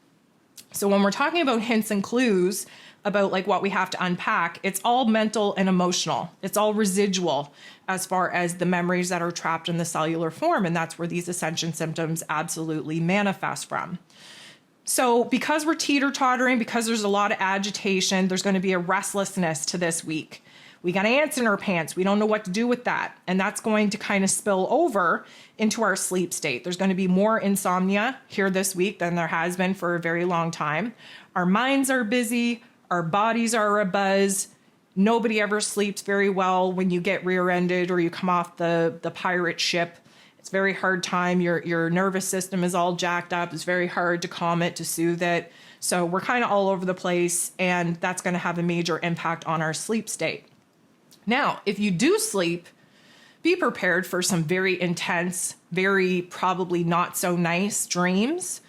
Speaker 1: So when we're talking about hints and clues about what we have to unpack, it's all mental and emotional. It's all residual as far as the memories that are trapped in the cellular form. And that's where these ascension symptoms absolutely manifest from. So because we're teeter-tottering, because there's a lot of agitation, there's going to be a restlessness to this week. We got ants in our pants. We don't know what to do with that. And that's going to kind of spill over into our sleep state. There's going to be more insomnia here this week than there has been for a very long time. Our minds are busy. Our bodies are abuzz. Nobody ever sleeps very well when you get rear-ended or you come off the pirate ship. It's a very hard time. Your nervous system is all jacked up. It's very hard to calm it, to soothe it. So we're kind of all over the place, and that's going to have a major impact on our sleep state. Now, if you do sleep, be prepared for some very intense, very probably not so nice dreams.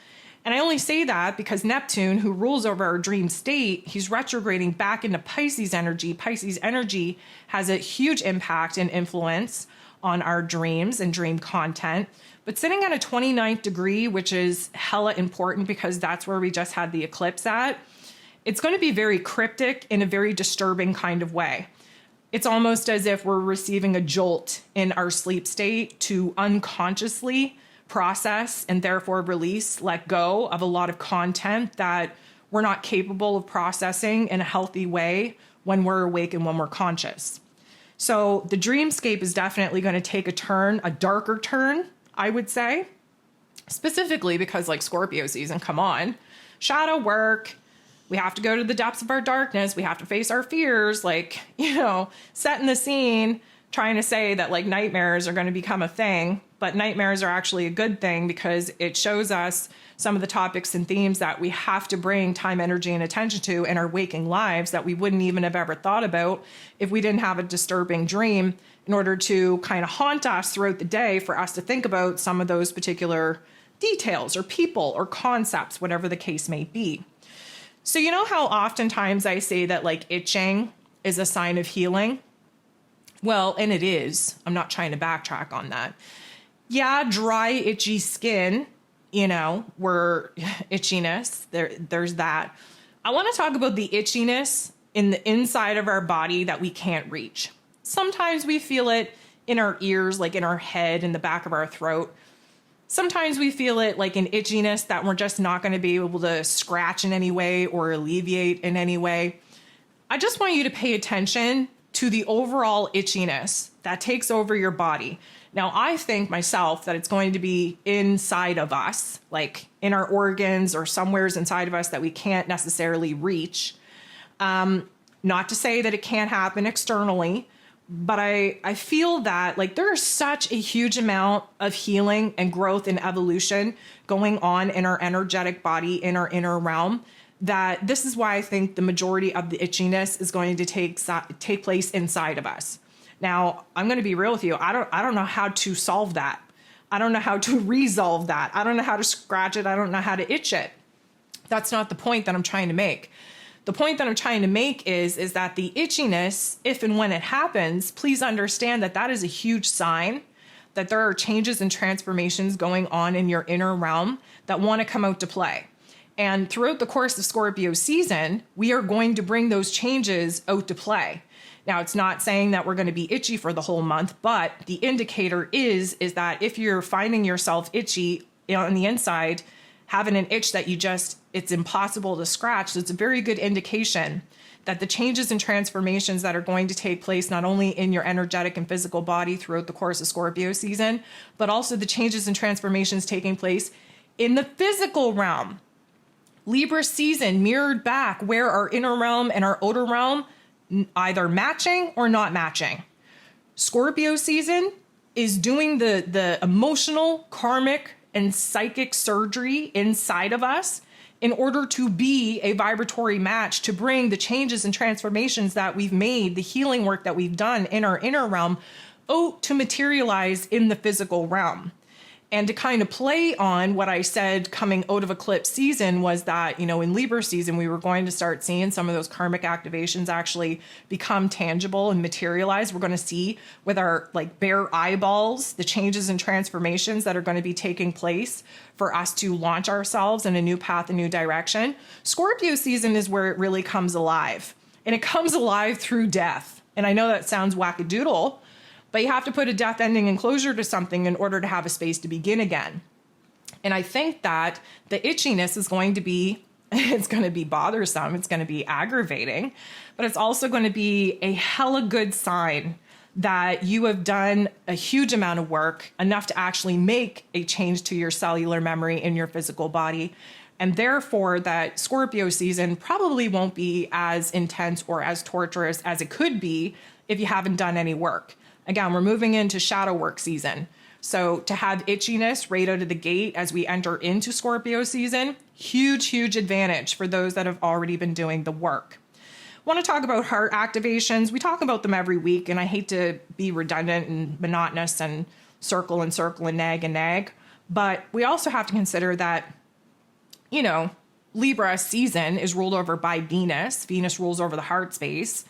Speaker 1: And I only say that because Neptune, who rules over our dream state, he's retrograding back into Pisces energy. Pisces energy has a huge impact and influence on our dreams and dream content. But sitting at a 29th degree, which is hella important because that's where we just had the eclipse at, it's going to be very cryptic in a very disturbing kind of way. It's almost as if we're receiving a jolt in our sleep state to unconsciously process and therefore release, let go of a lot of content that we're not capable of processing in a healthy way when we're awake and when we're conscious. So the dreamscape is definitely going to take a turn, a darker turn, I would say, specifically because Scorpio season, come on, shadow work. We have to go to the depths of our darkness. We have to face our fears, setting the scene, trying to say that nightmares are going to become a thing. But nightmares are actually a good thing because it shows us some of the topics and themes that we have to bring time, energy, and attention to in our waking lives that we wouldn't even have ever thought about if we didn't have a disturbing dream in order to kind of haunt us throughout the day for us to think about some of those particular details or people or concepts, whatever the case may be. So you know how oftentimes I say that itching is a sign of healing. Well, and it is. I'm not trying to backtrack on that. Yeah, dry, itchy skin, where itchiness, there's that. I want to talk about the itchiness in the inside of our body that we can't reach. Sometimes we feel it in our ears, like in our head, in the back of our throat. Sometimes we feel it like an itchiness that we're just not going to be able to scratch in any way or alleviate in any way. I just want you to pay attention to the overall itchiness that takes over your body. Now, I think myself that it's going to be inside of us, like in our organs or somewheres inside of us that we can't necessarily reach. Not to say that it can't happen externally, but I feel that like there's such a huge amount of healing and growth and evolution going on in our energetic body, in our inner realm, that this is why I think the majority of the itchiness is going to take place inside of us. Now, I'm going to be real with you. I don't know how to solve that. I don't know how to resolve that. I don't know how to scratch it. I don't know how to itch it. That's not the point that I'm trying to make. The point that I'm trying to make is that the itchiness, if and when it happens, please understand that that is a huge sign that there are changes and transformations going on in your inner realm that want to come out to play. And throughout the course of Scorpio season, we are going to bring those changes out to play. Now, it's not saying that we're going to be itchy for the whole month, but the indicator is that if you're finding yourself itchy on the inside, having an itch that it's impossible to scratch, so it's a very good indication that the changes and transformations that are going to take place not only in your energetic and physical body throughout the course of Scorpio season, but also the changes and transformations taking place in the physical realm. Libra season mirrored back where our inner realm and our outer realm either matching or not matching. Scorpio season is doing the emotional, karmic, and psychic surgery inside of us in order to be a vibratory match to bring the changes and transformations that we've made, the healing work that we've done in our inner realm, out to materialize in the physical realm. And to kind of play on what I said coming out of eclipse season was that, in Libra season, we were going to start seeing some of those karmic activations actually become tangible and materialize. We're going to see with our bare eyeballs, the changes and transformations that are going to be taking place for us to launch ourselves in a new path, a new direction. Scorpio season is where it really comes alive, and it comes alive through death. And I know that sounds wackadoodle, but you have to put a death ending and closure to something in order to have a space to begin again. And I think that the itchiness is going to be, it's going to be bothersome. It's going to be aggravating, but it's also going to be a hella good sign that you have done a huge amount of work, enough to actually make a change to your cellular memory in your physical body. And therefore that Scorpio season probably won't be as intense or as torturous as it could be if you haven't done any work. Again, we're moving into shadow work season. So to have itchiness right out of the gate as we enter into Scorpio season, huge, huge advantage for those that have already been doing the work. I want to talk about heart activations. We talk about them every week, and I hate to be redundant and monotonous and circle and nag. But we also have to consider that, Libra season is ruled over by Venus. Venus rules over the heart space.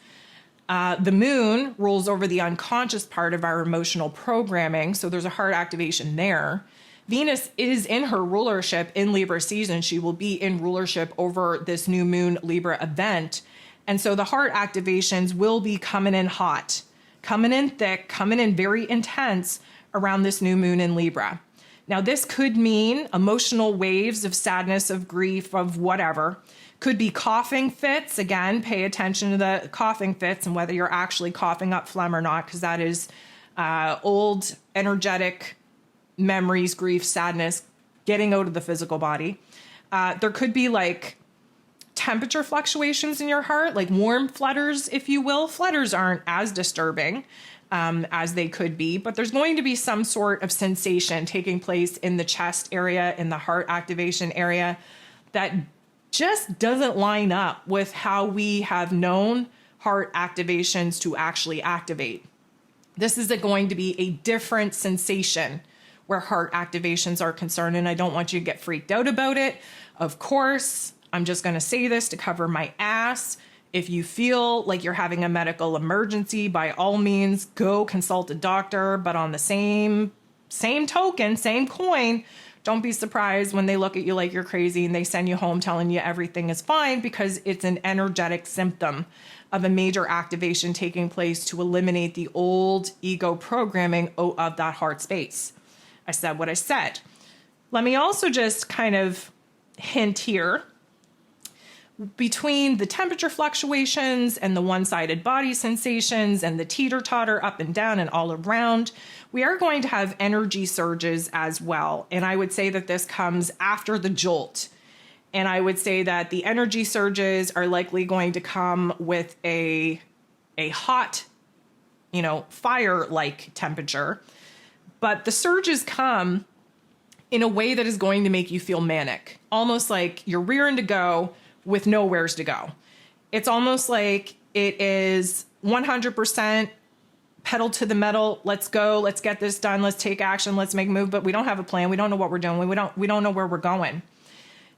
Speaker 1: The moon rules over the unconscious part of our emotional programming. So there's a heart activation there. Venus is in her rulership in Libra season. She will be in rulership over this new moon Libra event. And so the heart activations will be coming in hot, coming in thick, coming in very intense around this new moon in Libra. Now, this could mean emotional waves of sadness, of grief, of whatever. Could be coughing fits. Again, pay attention to the coughing fits and whether you're actually coughing up phlegm or not, because that is old, energetic memories, grief, sadness, getting out of the physical body. There could be temperature fluctuations in your heart, like warm flutters, if you will. Flutters aren't as disturbing as they could be, but there's going to be some sort of sensation taking place in the chest area, in the heart activation area, that just doesn't line up with how we have known heart activations to actually activate. This is going to be a different sensation where heart activations are concerned, and I don't want you to get freaked out about it. Of course, I'm just going to say this to cover my ass. If you feel like you're having a medical emergency, by all means, go consult a doctor. But on the same token, same coin, don't be surprised when they look at you like you're crazy and they send you home telling you everything is fine, because it's an energetic symptom of a major activation taking place to eliminate the old ego programming of that heart space. I said what I said. Let me also just kind of hint here. Between the temperature fluctuations and the one-sided body sensations and the teeter-totter up and down and all around, we are going to have energy surges as well. And I would say that this comes after the jolt. And I would say that the energy surges are likely going to come with a hot, fire-like temperature. But the surges come in a way that is going to make you feel manic, almost like you're rearing to go with nowheres to go. It's almost like it is 100% pedal to the metal. Let's go. Let's get this done. Let's take action. Let's make a move. But we don't have a plan. We don't know what we're doing. We don't know where we're going.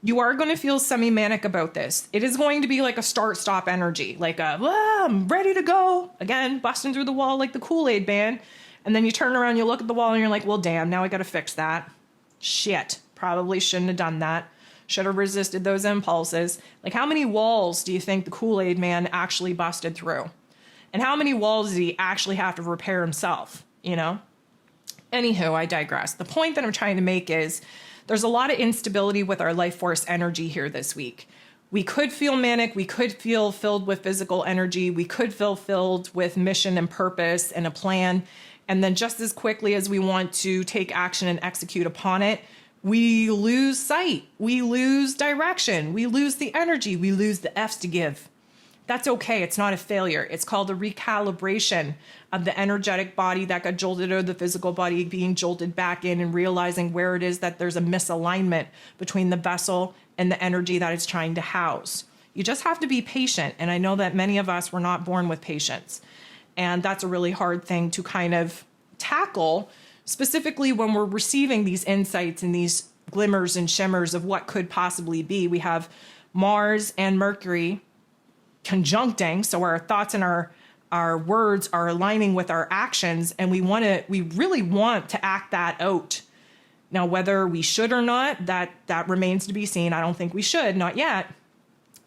Speaker 1: You are going to feel semi-manic about this. It is going to be like a start-stop energy, like I'm ready to go. Again, busting through the wall like the Kool-Aid man. And then you turn around, you look at the wall, and you're like, well, damn, now I got to fix that. Shit. Probably shouldn't have done that. Should have resisted those impulses. Like, how many walls do you think the Kool-Aid man actually busted through? And how many walls did he actually have to repair himself, Anywho, I digress. The point that I'm trying to make is there's a lot of instability with our life force energy here this week. We could feel manic. We could feel filled with physical energy. We could feel filled with mission and purpose and a plan. And then just as quickly as we want to take action and execute upon it, we lose sight, we lose direction, we lose the energy, we lose the F's to give. That's okay. It's not a failure. It's called a recalibration of the energetic body that got jolted, or the physical body being jolted back in, and realizing where it is that there's a misalignment between the vessel and the energy that it's trying to house. You just have to be patient. And I know that many of us were not born with patience. And that's a really hard thing to kind of tackle, specifically when we're receiving these insights and these glimmers and shimmers of what could possibly be. We have Mars and Mercury conjuncting, so our thoughts and our words are aligning with our actions, and we really want to act that out. Now, whether we should or not, that remains to be seen. I don't think we should, not yet.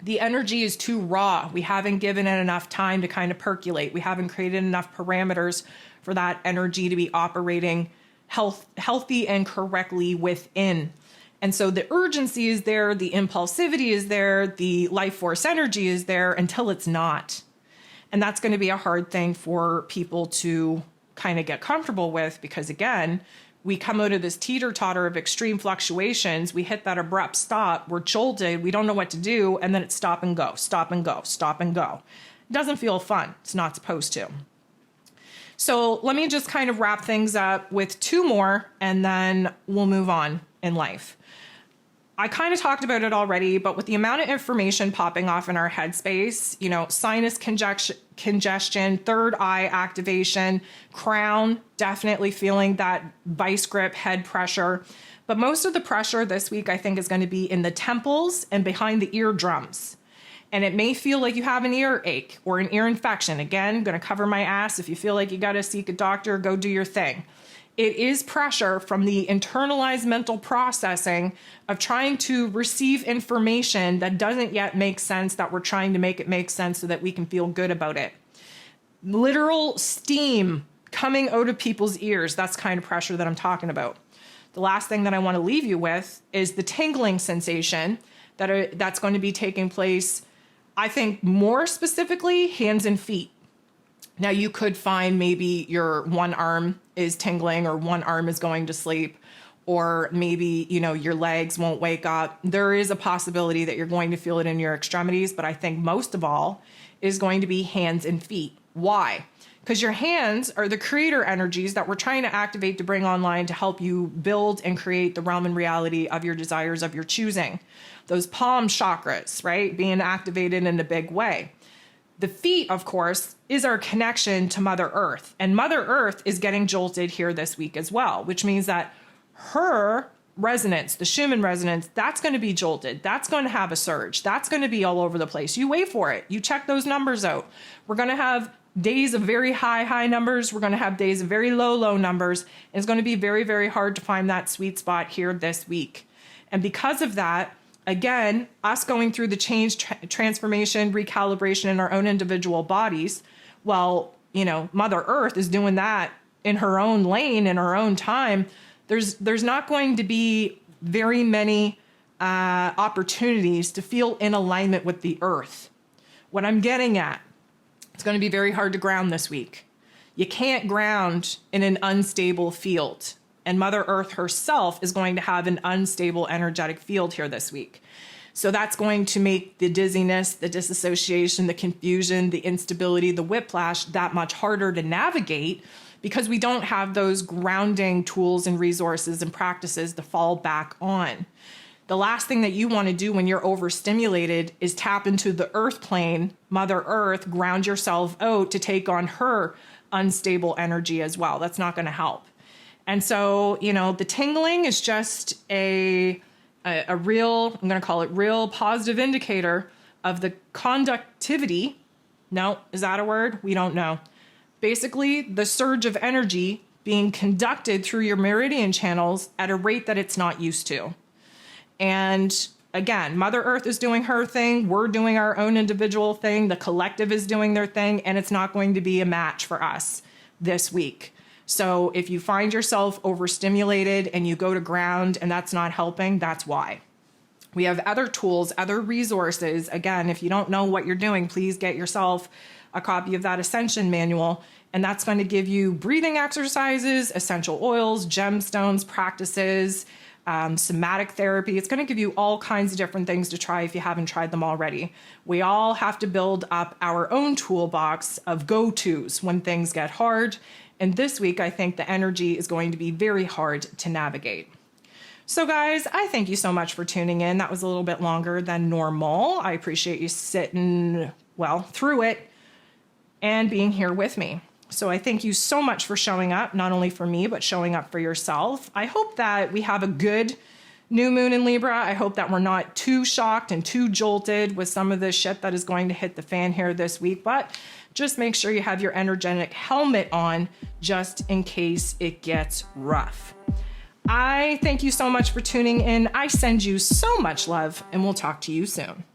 Speaker 1: The energy is too raw. We haven't given it enough time to kind of percolate. We haven't created enough parameters for that energy to be operating healthy and correctly within. And so the urgency is there, the impulsivity is there, the life force energy is there until it's not. And that's going to be a hard thing for people to kind of get comfortable with, because again, we come out of this teeter-totter of extreme fluctuations. We hit that abrupt stop. We're jolted. We don't know what to do. And then it's stop and go, stop and go, stop and go. It doesn't feel fun. It's not supposed to. So let me just kind of wrap things up with two more, and then we'll move on in life. I kind of talked about it already, but with the amount of information popping off in our headspace, sinus congestion, third eye activation, crown, definitely feeling that vice grip, head pressure. But most of the pressure this week, I think, is going to be in the temples and behind the eardrums. And it may feel like you have an earache or an ear infection. Again, going to cover my ass. If you feel like you got to seek a doctor, go do your thing. It is pressure from the internalized mental processing of trying to receive information that doesn't yet make sense, that we're trying to make it make sense so that we can feel good about it. Literal steam coming out of people's ears. That's kind of pressure that I'm talking about. The last thing that I want to leave you with is the tingling sensation that's going to be taking place, I think more specifically, hands and feet. Now, you could find maybe your one arm is tingling, or one arm is going to sleep, or maybe, your legs won't wake up. There is a possibility that you're going to feel it in your extremities, but I think most of all is going to be hands and feet. Why? Because your hands are the creator energies that we're trying to activate to bring online to help you build and create the realm and reality of your desires of your choosing. Those palm chakras, right, being activated in a big way. The feet, of course, is our connection to Mother Earth. And Mother Earth is getting jolted here this week as well, which means that her resonance, the Schumann resonance, that's going to be jolted. That's going to have a surge. That's going to be all over the place. You wait for it. You check those numbers out. We're going to have days of very high numbers. We're going to have days of very low numbers. And it's going to be very, very hard to find that sweet spot here this week. And because of that, again, us going through the change, transformation, recalibration in our own individual bodies, well, Mother Earth is doing that in her own lane, in her own time. There's not going to be very many opportunities to feel in alignment with the earth. What I'm getting at, it's going to be very hard to ground this week. You can't ground in an unstable field. And Mother Earth herself is going to have an unstable energetic field here this week. So that's going to make the dizziness, the disassociation, the confusion, the instability, the whiplash that much harder to navigate, because we don't have those grounding tools and resources and practices to fall back on. The last thing that you want to do when you're overstimulated is tap into the earth plane, Mother Earth, ground yourself out to take on her unstable energy as well. That's not going to help. And so, the tingling is just a real, I'm going to call it real positive indicator of the conductivity. No, is that a word? We don't know. Basically, the surge of energy being conducted through your meridian channels at a rate that it's not used to. And again, Mother Earth is doing her thing. We're doing our own individual thing. The collective is doing their thing, and it's not going to be a match for us this week. So if you find yourself overstimulated and you go to ground and that's not helping, that's why. We have other tools, other resources. Again, if you don't know what you're doing, please get yourself a copy of that Ascension manual. And that's going to give you breathing exercises, essential oils, gemstones, practices, somatic therapy. It's going to give you all kinds of different things to try if you haven't tried them already. We all have to build up our own toolbox of go-tos when things get hard. And this week, I think the energy is going to be very hard to navigate. So guys, I thank you so much for tuning in. That was a little bit longer than normal. I appreciate you sitting, through it and being here with me. So I thank you so much for showing up, not only for me, but showing up for yourself. I hope that we have a good new moon in Libra. I hope that we're not too shocked and too jolted with some of the shit that is going to hit the fan here this week, but just make sure you have your energetic helmet on just in case it gets rough. I thank you so much for tuning in. I send you so much love, and we'll talk to you soon.